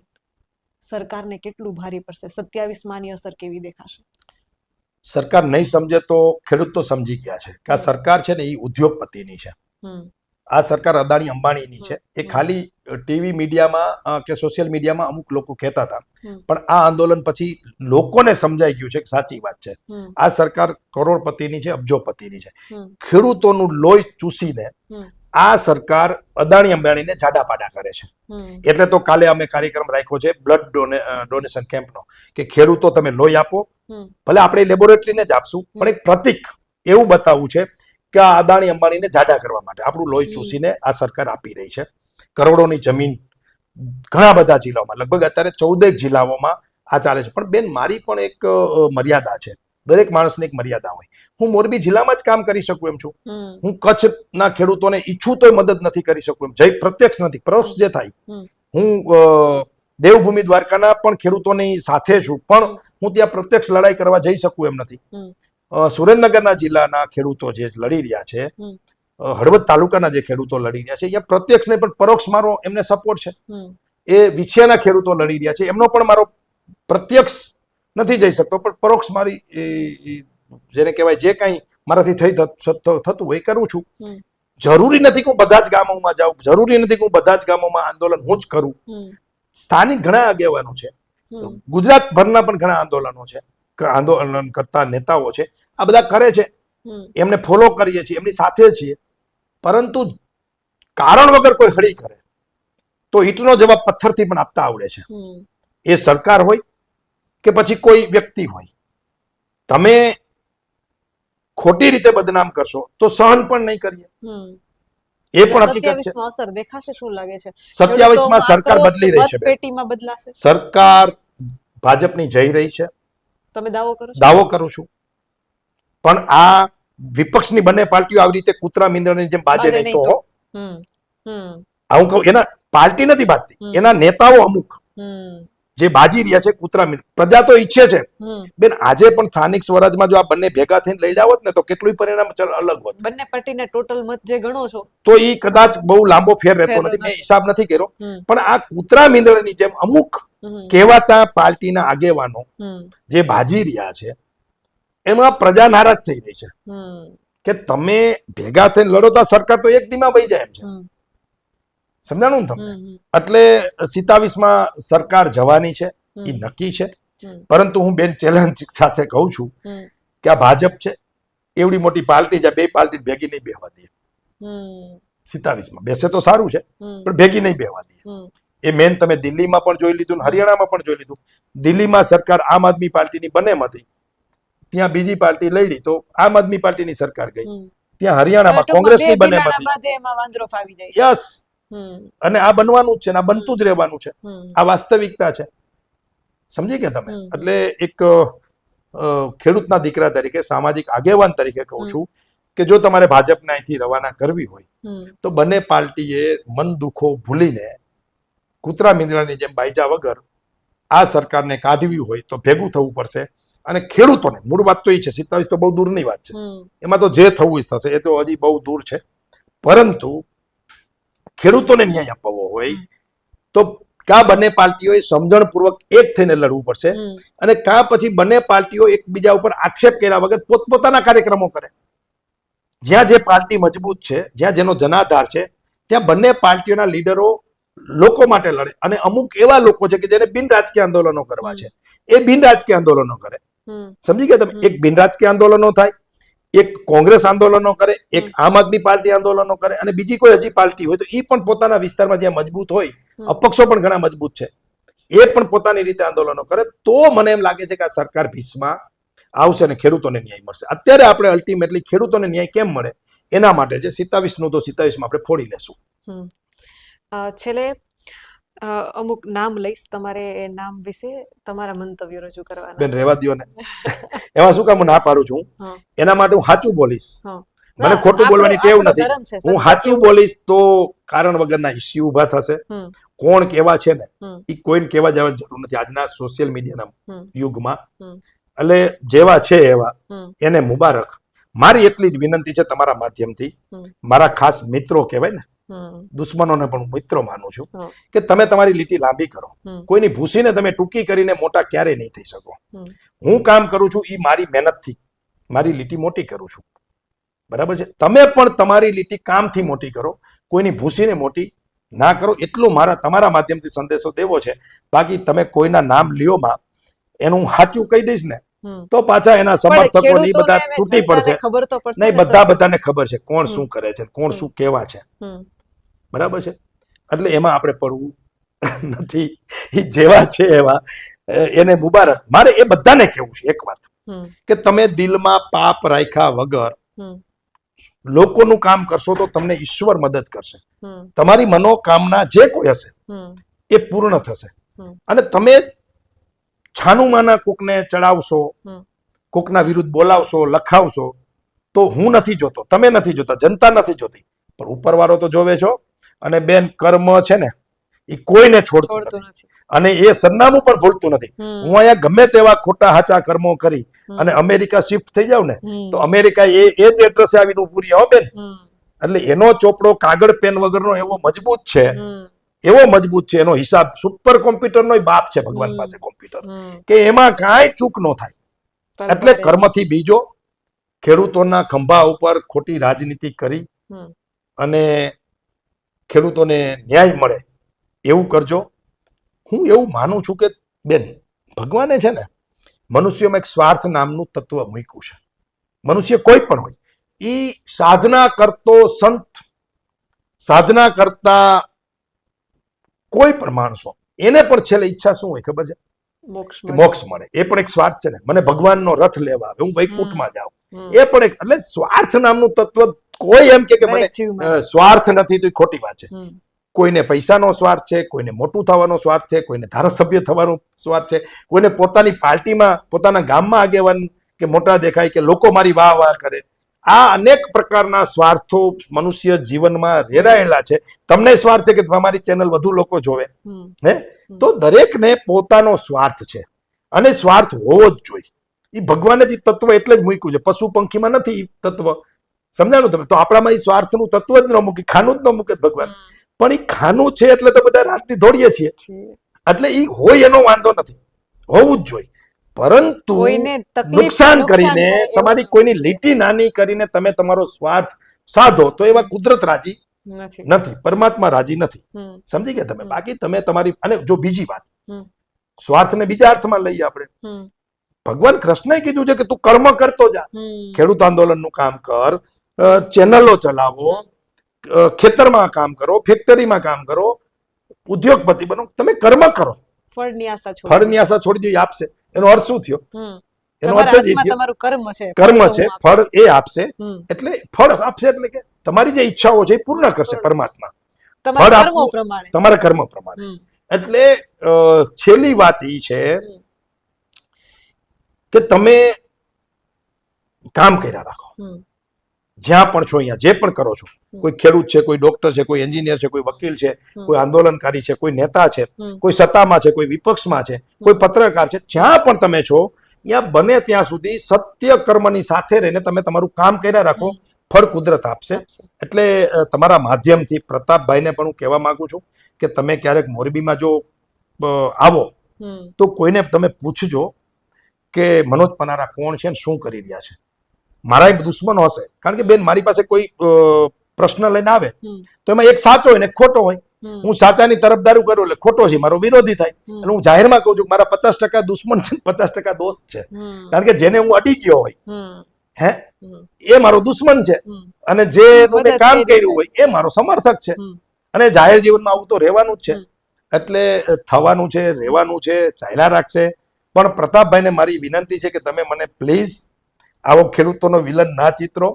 સરકારને કેટલું ભારે પડશે? 27માં ની અસર કેવી દેખાશે? સરકાર નહીં સમજે તો ખેડૂત તો સમજી ગયા છે કે આ સરકાર છે ને એ ઉદ્યોગપતિની છે. આ સરકાર અદાણી અંબાણીની છે. એ ખાલી ટીવી મીડિયામાં કે સોશિયલ મીડિયામાં અમુક લોકો કહેતા હતા, પણ આ આંદોલન પછી લોકોને સમજાઈ ગયું છે કે સાચી વાત છે. આ સરકાર કરોડપતિની છે, અબજોપતિની છે. ખેડૂતોનું લોહી ચૂસીને આ સરકાર અદાણી અંબાણીને જાડા પાડા કરે છે. એટલે તો કાલે અમે કાર્યક્રમ રાખ્યો છે બ્લડ ડોનેશન કેમ્પનો, કે ખેડૂતો તમે લોહી આપો, ભલે આપણે લેબોરેટરીને જ આપશું, પણ એક પ્રતિક એવું બતાવવું છે કે આ અદાણી અંબાણીને જાડા કરવા માટે આપણું લોહી ચૂસીને આ સરકાર આપી રહી છે. કરોડોની જમીન ઘણા બધા જિલ્લાઓમાં, લગભગ અત્યારે 14 જિલ્લાઓમાં આ ચાલે છે. પણ બેન, મારી પણ એક મર્યાદા છે. દરેક માણસને એક મર્યાદા હોય. હું મોરબી જિલ્લામાં જ કામ કરી શકું એમ છું. હું કચ્છના ખેડૂતોને ઈચ્છું તોય મદદ નથી કરી શકું એમ. જય પ્રત્યક્ષ નથી, પરોક્ષ જે થાય. હું દેવભૂમિ દ્વારકાના પણ ખેડૂતોની સાથે છું, પણ હું ત્યાં પ્રત્યક્ષ લડાઈ કરવા જઈ શકું એમ નથી. સુરેન્દ્રનગરના જિલ્લાના ખેડૂતો જે લડી રહ્યા છે, હળવદ તાલુકાના જે ખેડૂતો લડી રહ્યા છે, અહીંયા પ્રત્યક્ષ નહીં પણ પરોક્ષ મારો એમને સપોર્ટ છે. એ વિછિયાના ખેડૂતો લડી રહ્યા છે, એમનો પણ મારો પ્રત્યક્ષ નથી જઈ શકતો, પણ પરોક્ષ મારી જેને કહેવાય જે કાંઈ મારાથી થતું હોય એ કરું છું. જરૂરી નથી કે હું બધા જ ગામોમાં જાઉં, જરૂરી નથી કે હું બધા જ ગામોમાં આંદોલન હું જ કરું. સ્થાનિક ઘણા આગેવાનો છે, ગુજરાતભરના પણ ઘણા આંદોલનો છે, આંદોલન કરતા નેતાઓ છે, આ બધા કરે છે, એમને ફોલો કરીએ છીએ, એમની સાથે છીએ. પરંતુ કારણ વગર કોઈ હળી કરે તો ઈંટનો જવાબ પથ્થરથી પણ આપતા આવડે છે. એ સરકાર હોય કે પછી કોઈ વ્યક્તિ હોય. તમે ખોટી રીતે બદનામ કરશો તો સહન પણ નહીં કરીએ. એ પણ હકીકત છે. 27માં અસર દેખાશે? શું લાગે છે 27માં સરકાર બદલી રહી છે. પેટીમાં બદલાશે? સરકાર ભાજપની જઈ રહી છે. તમે દાવો કરો છો? દાવો કરું છું. પણ આ વિપક્ષની બંને પાર્ટીઓ આવી રીતે કૂતરા મીંદડાની જેમ બાજે નહીં તો હું કહું, એના પાર્ટી નથી બાજતી, એના નેતાઓ અમુક જે બાજી રહ્યા છે કૂતરા મીંદડા. પ્રજા તો ઈચ્છે છે બેન, આજે પણ સ્થાનિક સ્વરાજમાં જો આ બંને ભેગા થઈને લઈ જાવત ને તો કેટલું પરિણામ અલગ હોત. બંને પાર્ટીના ટોટલ મત જે ગણો છો તો એ કદાચ બહુ લાંબો ફેર રહેતો નથી. મેં હિસાબ નથી કર્યો, પણ આ કૂતરા મીંદડાની જેમ અમુક કહેવાતા પાર્ટીના આગેવાનો જે બાજી રહ્યા છે એમાં પ્રજા નારાજ થઈ રહી છે કે તમે ભેગા થઈને લડો તો સરકાર તો એક દીમાં વહી જાય એમ છે. સમજાણું ને તમને? એટલે 27માં સરકાર જવાની છે એ નક્કી છે. પરંતુ હું બેન ચેલેન્જ સાથે કહું છું કે આ ભાજપ છે એવડી મોટી પાર્ટી છે, બે પાર્ટી ભેગી નહીં બેહવા દે. 27માં બેસે તો સારું છે, પણ ભેગી નહીં બેહવા દે. એ મેન તમે દિલ્હીમાં પણ જોઈ લીધું ને હરિયાણામાં પણ જોઈ લીધું. દિલ્હીમાં સરકાર આમ આદમી પાર્ટીની બંનેમાંથી, ત્યાં બીજી પાર્ટી લડી તો આમ આદમી પાર્ટીની સરકાર ગઈ. ત્યાં હરિયાણામાં કોંગ્રેસની બંનેમાંથી, એમાં વાંદરો ફાવી જાય. યસ. અને આ બનવાનું જ છે ને આ બનતું જ રહેવાનું છે. આ વાસ્તવિકતા છે, સમજી ગયા તમે? એટલે એક ખેડૂતના દીકરા તરીકે, સામાજિક આગેવાન તરીકે કહું છું કે જો તમારે ભાજપને અહીંથી રવાના કરવી હોય તો બંને પાર્ટીએ મન દુખો ભૂલીને કૂતરા મીંદડાની જેમ બાયજા વગર આ સરકારને કાઢવી હોય તો ભેગું થવું પડશે. અને ખેડૂતોને, મૂળ વાત તો એ છે, 27 તો બહુ દૂરની વાત છે, એમાં તો જે થવું જ થશે, એ તો હજી બહુ દૂર છે. પરંતુ ખેડૂતોને ન્યાય અપાવવો હોય તો કા બંને પાર્ટીઓએ સમજણપૂર્વક એક થઈને લડવું પડશે, અને કા પછી બંને પાર્ટીઓ એકબીજા ઉપર આક્ષેપ કર્યા વગર પોતપોતાના કાર્યક્રમો કરે. જ્યાં જે પાર્ટી મજબૂત છે, જ્યાં જેનો જનાધાર છે, ત્યાં બંને પાર્ટીઓના લીડરો લોકો માટે લડે. અને અમુક એવા લોકો છે કે જેને બિન રાજકીય આંદોલનો કરવા છે, એ બિન રાજકીય આંદોલનો કરે. સમજી ગયા તમે? એક બિન રાજકીય આંદોલનો થાય, એક કોંગ્રેસ આંદોલનો કરે, એક આમ આદમી પાર્ટી આંદોલનો કરે, અને બીજી કોઈ હજી પાર્ટી હોય તો એ પણ પોતાના વિસ્તારમાં જ્યાં મજબૂત હોય, અપક્ષો પણ ઘણા મજબૂત છે, એ પણ પોતાની રીતે આંદોલનો કરે. તો મને એમ લાગે છે કે આ સરકાર ભીસમાં આવશે અને ખેડૂતોને ન્યાય મળશે. અત્યારે આપણે અલ્ટિમેટલી ખેડૂતોને ન્યાય કેમ મળે એના માટે જે 27 નું તો 27 માં આપણે ફોડી લેશું. છેલ્લે અમુક નામ લઈશ, તમારે એ નામ વિશે તમારા મંતવ્યો રજૂ કરવાના. બેન રહેવા દ્યો ને, એમાં શું કામ ના પાડું છું? એના માટે હું સાચું બોલીશ, મને ખોટું બોલવાની ટેવ નથી. હું સાચું બોલીશ તો કારણ વગરના ઇસ્યુ ઉભા થશે. કોણ કેવા છે ને એ કોઈને કેવા જવાની જરૂર નથી આજના સોશિયલ મીડિયાના યુગમાં. એટલે જેવા છે એવા એને મુબારક. મારી એટલી જ વિનંતી છે તમારા માધ્યમથી, મારા ખાસ મિત્રો કહેવાય ને, દુશ્મનોને પણ મિત્રો માનું છું, કે તમે તમારી લીટી લાંબી કરો. કોઈની ભૂસીને તમે ટૂંકી કરીને મોટા ક્યારેય નહીં થઈ શકો. હું કામ કરું છું એ મારી મહેનતથી મારી લીટી મોટી કરું છું, બરાબર છે? તમે પણ તમારી લીટી કામથી મોટી કરો, કોઈની ભૂસીને મોટી ના કરો. એટલું મારા તમારા માધ્યમથી સંદેશો દેવો છે. બાકી તમે કોઈના નામ લ્યોમાં એનું સાચું કહી દઈશ ને તો પાછા એના સમર્થકો એ બધા તૂટી પડશે. નહીં, બધાને ખબર છે કોણ શું કરે છે, કોણ શું કેવા છે, બરાબર છે? એટલે એમાં આપણે પડવું નથી. એ જેવા છે એવા એને મુબારક. મારે એ બધાને કહેવું છે એક વાત, કે તમે દિલમાં પાપ રાખ્યા વગર લોકોનું કામ કરશો તો તમને ઈશ્વર મદદ કરશે. તમારી મનોકામના જે કોઈ હશે એ પૂર્ણ થશે. અને તમે છાનુમાના કોકને ચડાવશો, કોકના વિરુદ્ધ બોલાવશો, લખાવશો તો હું નથી જોતો, તમે નથી જોતા, જનતા નથી જોતી, પણ ઉપરવાળો તો જોવે છો. અને બેન, કર્મ છે ને એ કોઈને છોડતું નથી, અને એ સરનામું પણ ભૂલતું નથી. હું અહીંયા ગમે તેવા ખોટા હાચા કર્મો કરી અને અમેરિકા શિફ્ટ થઈ જાવ ને તો અમેરિકા એ જ એડ્રેસે આવીને ઉભું રહે, હો બેન. એટલે એનો ચોપડો કાગળ પેન વગરનો એવો મજબૂત છે, એવો મજબૂત છે, એનો હિસાબ સુપર કોમ્પ્યુટરનો બાપ છે ભગવાન પાસે કોમ્પ્યુટર, કે એમાં કાંઈ ચૂક ન થાય. એટલે કર્મથી બીજો, ખેડૂતોના ખંભા ઉપર ખોટી રાજનીતિ કરી અને ખેડૂતોને ન્યાય મળે એવું કરજો. હું એવું માનું છું કે બેન, ભગવાને છે ને મનુષ્યમાં એક સ્વાર્થ નામનું તત્વ મૂક્યું છે. મનુષ્ય કોઈ પણ હોય, એ સાધના કરતો સંત, સાધના કરતા કોઈ પણ માણસો, એને પણ છેલ્લે ઈચ્છા શું હોય ખબર છે? મોક્ષ મળે. એ પણ એક સ્વાર્થ છે ને. મને ભગવાનનો રથ લેવા આવે, હું વૈકુંઠમાં જાઉં, એ પણ એક. એટલે સ્વાર્થ નામનું તત્વ કોઈ એમ કે મને સ્વાર્થ નથી તો એ ખોટી વાત છે. કોઈને પૈસાનો સ્વાર્થ છે, કોઈને મોટું થવાનો સ્વાર્થ છે, કોઈને ધારાસભ્ય થવાનો સ્વાર્થ છે, કોઈને પોતાની પાર્ટીમાં, પોતાના ગામમાં આગેવાન કે મોટા દેખાય, કે લોકો મારી વાહ વાહ કરે. આ અનેક પ્રકારના સ્વાર્થો મનુષ્ય જીવનમાં રેરાયેલા છે. તમને સ્વાર્થ છે કે તમારી ચેનલ વધુ લોકો જોવે, હે? તો દરેકને પોતાનો સ્વાર્થ છે, અને સ્વાર્થ હોવો જ જોઈએ. એ ભગવાને જ તત્વ એટલે જ મૂક્યું છે, પશુ પંખીમાં નથી તત્વ. સમજાણું તમે? તો આપણામાં એ સ્વાર્થનું તત્વ જ ન મૂકે, ખાનું જ ન મૂકે ભગવાન. પણ એ ખાનું છે એટલે તો બધા રાતથી દોડીએ છીએ. એટલે એ હોય એનો વાંધો નથી, હોવું જ જોઈએ. પરંતુ નુકસાન કરીને, તમારી કોઈની લીટી નાની કરીને તમે તમારો સ્વાર્થ સાધો તો એવા કુદરત રાજી નથી, પરમાત્મા રાજી નથી. સમજી ગયા તમે? બાકી તમે તમારી. અને જો બીજી વાત, સ્વાર્થને બીજા અર્થમાં લઈએ આપણે. ભગવાન કૃષ્ણએ કીધું છે કે તું કર્મ કરતો જા, ખેડૂત આંદોલનનું કામ કર, ચેનલો ચલાવો, ખેતરમાં કામ કરો, ફેક્ટરીમાં કામ કરો, ઉદ્યોગપતિ બનો, તમે કર્મ કરો, ફળની આશા છોડી ફળની આશા છોડી દો, એ આપશે. એનો અર્થ શું થયો? હમ એનો તમારા અર્થ જ એ હાથમાં થયો તમારું કર્મ છે, કર્મ ફળ તો છે, હું આપીશ. ફળ એ આપશે. હમ. એટલે ફળ આપશે એટલે કે તમારી જે ઈચ્છાઓ છે એ પૂર્ણ કરશે પરમાત્મા, તમારા ફળ કર્મો આપવું પ્રમાણે. તમારા કર્મ પ્રમાણે. હમ. એટલે છેલ્લી વાત એ છે હમ. કે તમે કામ કર્યા રાખો, હમ. જ્યાં પણ છો અહીંયા જે પણ કરો છો. હમ. કોઈ ખેડૂત છે, કોઈ ડોક્ટર છે, કોઈ એન્જિનિયર છે, કોઈ વકીલ છે, હમ. કોઈ આંદોલનકારી છે, કોઈ નેતા છે, હમ. કોઈ સત્તામાં છે, કોઈ વિપક્ષમાં છે, કોઈ પત્રકાર છે, જ્યાં પણ તમે છો ત્યાં બને ત્યાં સુધી સત્ય કર્મની સાથે રહીને તમે તમારું કામ કર્યા રાખો, ફળ કુદરત આપશે. આપશે. એટલે તમારા માધ્યમથી પ્રતાપભાઈને પણ હું કહેવા માંગુ છું કે તમે ક્યારેક મોરબીમાં જો આવો હમ. તો કોઈને તમે પૂછજો કે મનોજ પનારા કોણ છે ને શું કરી રહ્યા છે. મારા દુશ્મનો હશે, કારણ કે બેન મારી પાસે કોઈ પ્રશ્ન લઈને આવે હમ. તો એમાં એક સાચો હોય ને એક ખોટો હોય. હમ. હું સાચાની તરફદારી કરું એટલે ખોટો છે, મારો વિરોધી થાય. હમ. એટલે હું જાહેરમાં કહું છું કે મારા 50% દુશ્મન છે, 50% દોસ્ત છે. હમ. કારણ કે જેને હું અડી ગયો હોય હમ. હે હમ. એ મારો દુશ્મન છે, હમ. અને જે મદદ કામ કરી કર્યું છે. હોય એ મારો સમર્થક છે. હમ. અને જાહેર જીવનમાં આવું તો રહેવાનું જ છે. હમ. એટલે થવાનું છે, રહેવાનું છે, ચાલ્યા રાખશે. પણ પ્રતાપભાઈને મારી વિનંતી છે કે તમે મને પ્લીઝ આવો ખેડૂતોનો વિલન ના ચિત્રો.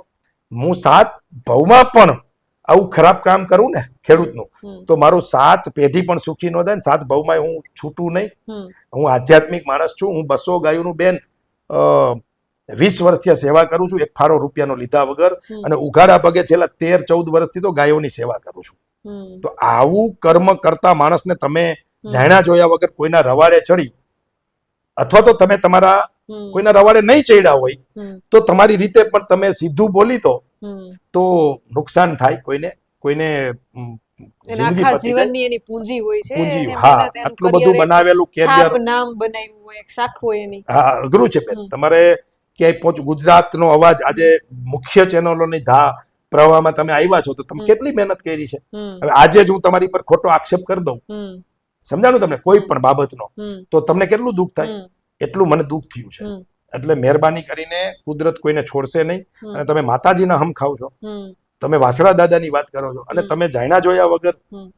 હું 7 ભવમાં પણ આવું ખરાબ કામ કરું ને ખેડૂતનું હમ. તો મારું 7 પેઢી પણ સુખી ન થાય ને 7 ભવમાં હું છૂટું નહીં. હમ. હું આધ્યાત્મિક માણસ છું. હું 200 ગાયોનું બેન 20 વર્ષથી સેવા કરું છું, એક ફાળો રૂપિયાનો લીધા વગર. હમ. અને ઉઘાડા પગે છેલ્લા 13-14 વર્ષથી તો ગાયોની સેવા કરું છું. હમ. તો આવું કર્મ કરતા માણસને તમે હમ. જાણ્યા જોયા વગર કોઈના રવાડે ચડી, અથવા તો તમે તમારા હમ. કોઈના રવાડે નહીં ચડ્યા હોય હમ. તો તમારી રીતે પણ તમે સીધું બોલી દો હમ. તો નુકસાન થાય કોઈને એના જિંદગી આખા પતી જાય. જીવનની એની પૂંજી હોય છે, પૂંજી, એને હા, મહેનત, એનું આટલું બધું career, એક બનાવેલું કેરિયર, છાપ, નામ બનાવ્યું હોય, એક શાખ હોય એની. હા, અઘરું છે બેન. હમ. તમારે ક્યાંય પહોંચ, ગુજરાતનો અવાજ આજે મુખ્ય ચેનલોની પ્રવાહમાં તમે આવ્યા છો તો તમે હમ. કેટલી મહેનત કરી છે. હમ. હવે આજે જ હું તમારી પર ખોટો આક્ષેપ કરી દઉં, હમ. સમજાણું તમને, કોઈ પણ બાબતનો, હમ. તો તમને કેટલું દુઃખ થાય. હમ. એટલું મને દુઃખ થયું છે. હમ. એટલે મહેરબાની કરીને કુદરત કોઈને છોડશે નહીં. હમ. અને તમે માતાજીના હમ ખાવ છો, હમ. તમે વાસણા દાદાની વાત કરો છો, અને હમ. તમે જાણ્યા જોયા વગર હમ.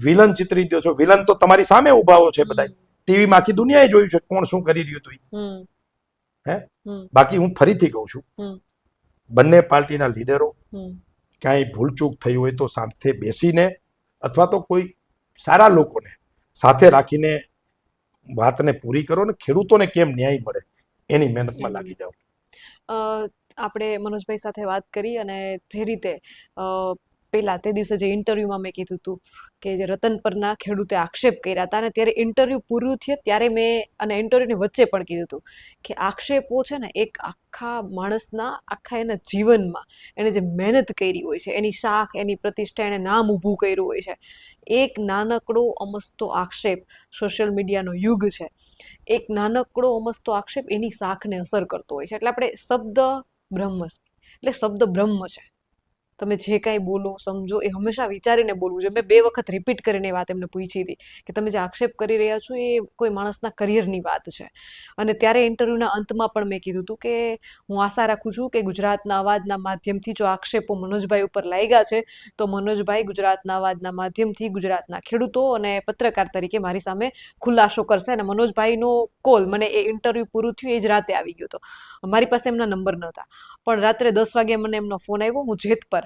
વિલન ચિતરી દો છો. વિલન તો તમારી સામે ઉભા છે બધા, ટીવીમાં આખી દુનિયાએ જોયું છે કોણ શું કરી રહ્યું હતું. હમ. હે હમ. બાકી હું ફરીથી કહું છું, હમ. બંને પાર્ટીના લીડરો હમ. ક્યાંય ભૂલચૂક થઈ હોય તો સાથે બેસીને અથવા તો કોઈ સારા લોકોને સાથે રાખીને વાતને પૂરી કરો ને ખેડૂતોને કેમ ન્યાય મળે એની મહેનતમાં લાગી જાઓ. આપણે મનોજભાઈ સાથે વાત કરી, અને જે રીતે પહેલા તે દિવસે જે ઇન્ટરવ્યુમાં મેં કીધું હતું કે જે રતન પરના ખેડૂતે આક્ષેપ કર્યા હતા, અને ત્યારે ઇન્ટરવ્યુ પૂરું થયું ત્યારે મેં, અને ઇન્ટરવ્યુની વચ્ચે પણ કીધું હતું કે આક્ષેપો છે ને એક આખા માણસના આખા એના જીવનમાં એને જે મહેનત કરી હોય છે, એની શાખ, એની પ્રતિષ્ઠા, એને નામ ઊભું કર્યું હોય છે. એક નાનકડો અમસ્તો આક્ષેપ, સોશિયલ મીડિયાનો યુગ છે, એક નાનકડો અમસ્તો આક્ષેપ એની શાખને અસર કરતો હોય છે. એટલે આપણે શબ્દ બ્રહ્મ, એટલે શબ્દ બ્રહ્મ છે. તમે જે કાંઈ બોલો, સમજો, એ હંમેશા વિચારીને બોલવું જોઈએ. મેં 2 વખત રિપીટ કરીને એ વાત એમને પૂછી હતી કે તમે જે આક્ષેપ કરી રહ્યા છો એ કોઈ માણસના કરિયરની વાત છે. અને ત્યારે ઇન્ટરવ્યુના અંતમાં પણ મેં કીધું હતું કે હું આશા રાખું છું કે ગુજરાતના અવાજના માધ્યમથી જો આક્ષેપો મનોજભાઈ ઉપર લાગ્યા છે તો મનોજભાઈ ગુજરાતના અવાજના માધ્યમથી ગુજરાતના ખેડૂતો અને પત્રકાર તરીકે મારી સામે ખુલાસો કરશે. અને મનોજભાઈનો કોલ મને એ ઇન્ટરવ્યુ પૂરું થયું એ જ રાતે આવી ગયો હતો. મારી પાસે એમના નંબર નહોતા, પણ રાત્રે 10 વાગે મને એમનો ફોન આવ્યો. હું જેત પર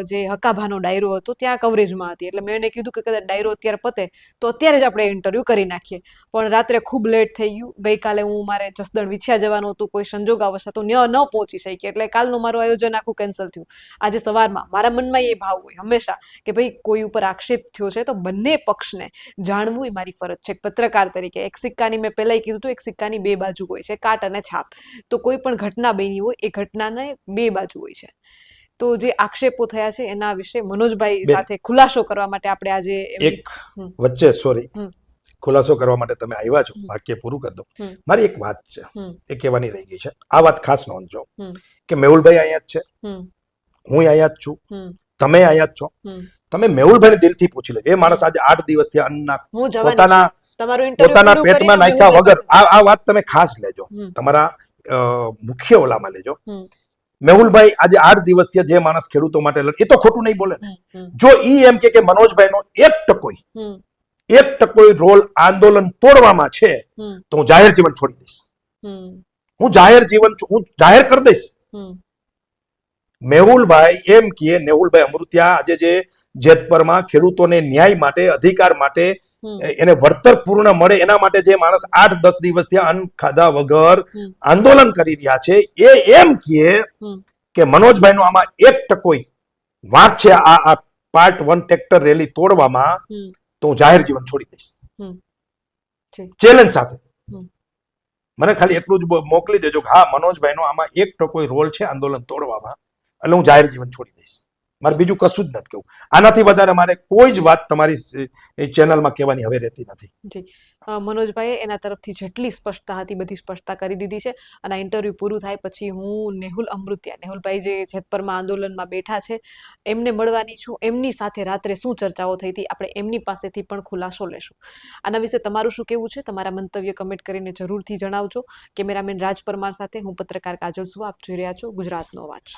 જે હકાભાનો ડાયરો હતો ત્યાં કવરેજમાં હતી, એટલે મેં એને કીધું કે કદાચ ડાયરો અત્યારે પતે તો અત્યારે જ આપણે ઇન્ટરવ્યુ કરી નાખીએ. પણ રાત્રે ખૂબ લેટ થઈ ગયું. ગઈકાલે હું મારે જસદણ વિછ્યા જવાનું હતું, કોઈ સંજોગાવશ હતો, ન પહોંચી શકી, એટલે કાલનું મારું આયોજન આખું કેન્સલ થયું. આજે સવારમાં મારા મનમાં એ ભાવ હોય હંમેશા કે ભાઈ કોઈ ઉપર આક્ષેપ થયો છે તો બંને પક્ષને જાણવું એ મારી ફરજ છે પત્રકાર તરીકે. એક સિક્કાની, મેં પહેલાંય કીધું હતું, એક સિક્કાની 2 બાજુ હોય છે, કાટ અને છાપ. તો કોઈ પણ ઘટના બની હોય એ ઘટનાને 2 બાજુ હોય છે. તો જે આક્ષેપો થયા છે એના વિશે મનોજભાઈ સાથે ખુલાસો કરવા માટે આપણે આજે એક વચ્ચે સોરી ખુલાસો કરવા માટે તમે આવ્યા છો, વાક્ય પૂરું કરી દો. મારી એક વાત છે એ કહેવાની રહી ગઈ છે, આ વાત ખાસ નોંધજો કે મેહુલભાઈ અહીંયા જ છે, હું અહીંયા જ છું, તમે અહીંયા જ છો. તમે મેહુલભાઈને દિલથી પૂછી લેજો. એ માણસ આજે 8 દિવસથી અન્નના પોતાના પેટમાં નાખ્યા વગર, આ વાત તમે ખાસ લેજો, તમારા મુખ્ય ઓલામાં લેજો મેહુલભાઈ આજે 8 દિવસથી જે માણસ ખેડૂતો માટે એ તો ખોટું નહીં બોલે ને. હમ, જો ઈ એમ કે મનોજભાઈનો 1% હમ, 1% રોલ આંદોલન તોડવામાં છે હમ, તો હું જાહેર જીવન છોડી દઈશ. હમ, હું જાહેર કરી દઈશ. હમ, મેહુલભાઈ એમ કે નેહુલભાઈ અમૃતિયા આજે જે જેતપરમાં ખેડૂતોને ન્યાય માટે અધિકાર માટે હમ, એને વળતર પૂર્ણ મળે એના માટે જે માણસ 8-10 દિવસથી અન્ન ખાધા વગર હમ, આંદોલન કરી રહ્યા છે એ એમ હમ, કે મનોજભાઈનો આમાં 1% વાંક છે આ પાર્ટ 1 ટ્રેક્ટર રેલી તોડવામાં, હમ, તો હું જાહેર જીવન છોડી દઈશ હમ. જી. ચેલેન્જ સાથે. હમ. મને ખાલી એટલું જ મોકલી દેજો કે હા મનોજભાઈનો આમાં 1% રોલ છે આંદોલન તોડવામાં, એટલે હું જાહેર જીવન છોડી દઈશ. મારે બીજું કશું જ નથી કહેવું. આનાથી વધારે મારે કોઈ જ વાત તમારી ચેનલમાં કહેવાની હવે રહેતી નથી. જી. મનોજભાઈએ એના તરફથી જેટલી સ્પષ્ટતા હતી બધી સ્પષ્ટતા કરી દીધી છે અને આ ઇન્ટરવ્યુ પૂરું થાય પછી હું નેહુલભાઈ જે જેતપરમાં આંદોલનમાં બેઠા છે એમને મળવાની છું. એમની સાથે રાત્રે શું ચર્ચાઓ થઈ હતી આપણે એમની પાસેથી પણ ખુલાસો લેશું. આના વિશે તમારું શું કહેવું છે? તમારા મંતવ્ય કમેન્ટ કરીને જરૂરથી જણાવજો. કેમેરામેન રાજ પરમાર સાથે હું પત્રકાર કાજલ સુવા, આપ જોઈ રહ્યા છો ગુજરાતનો અવાજ.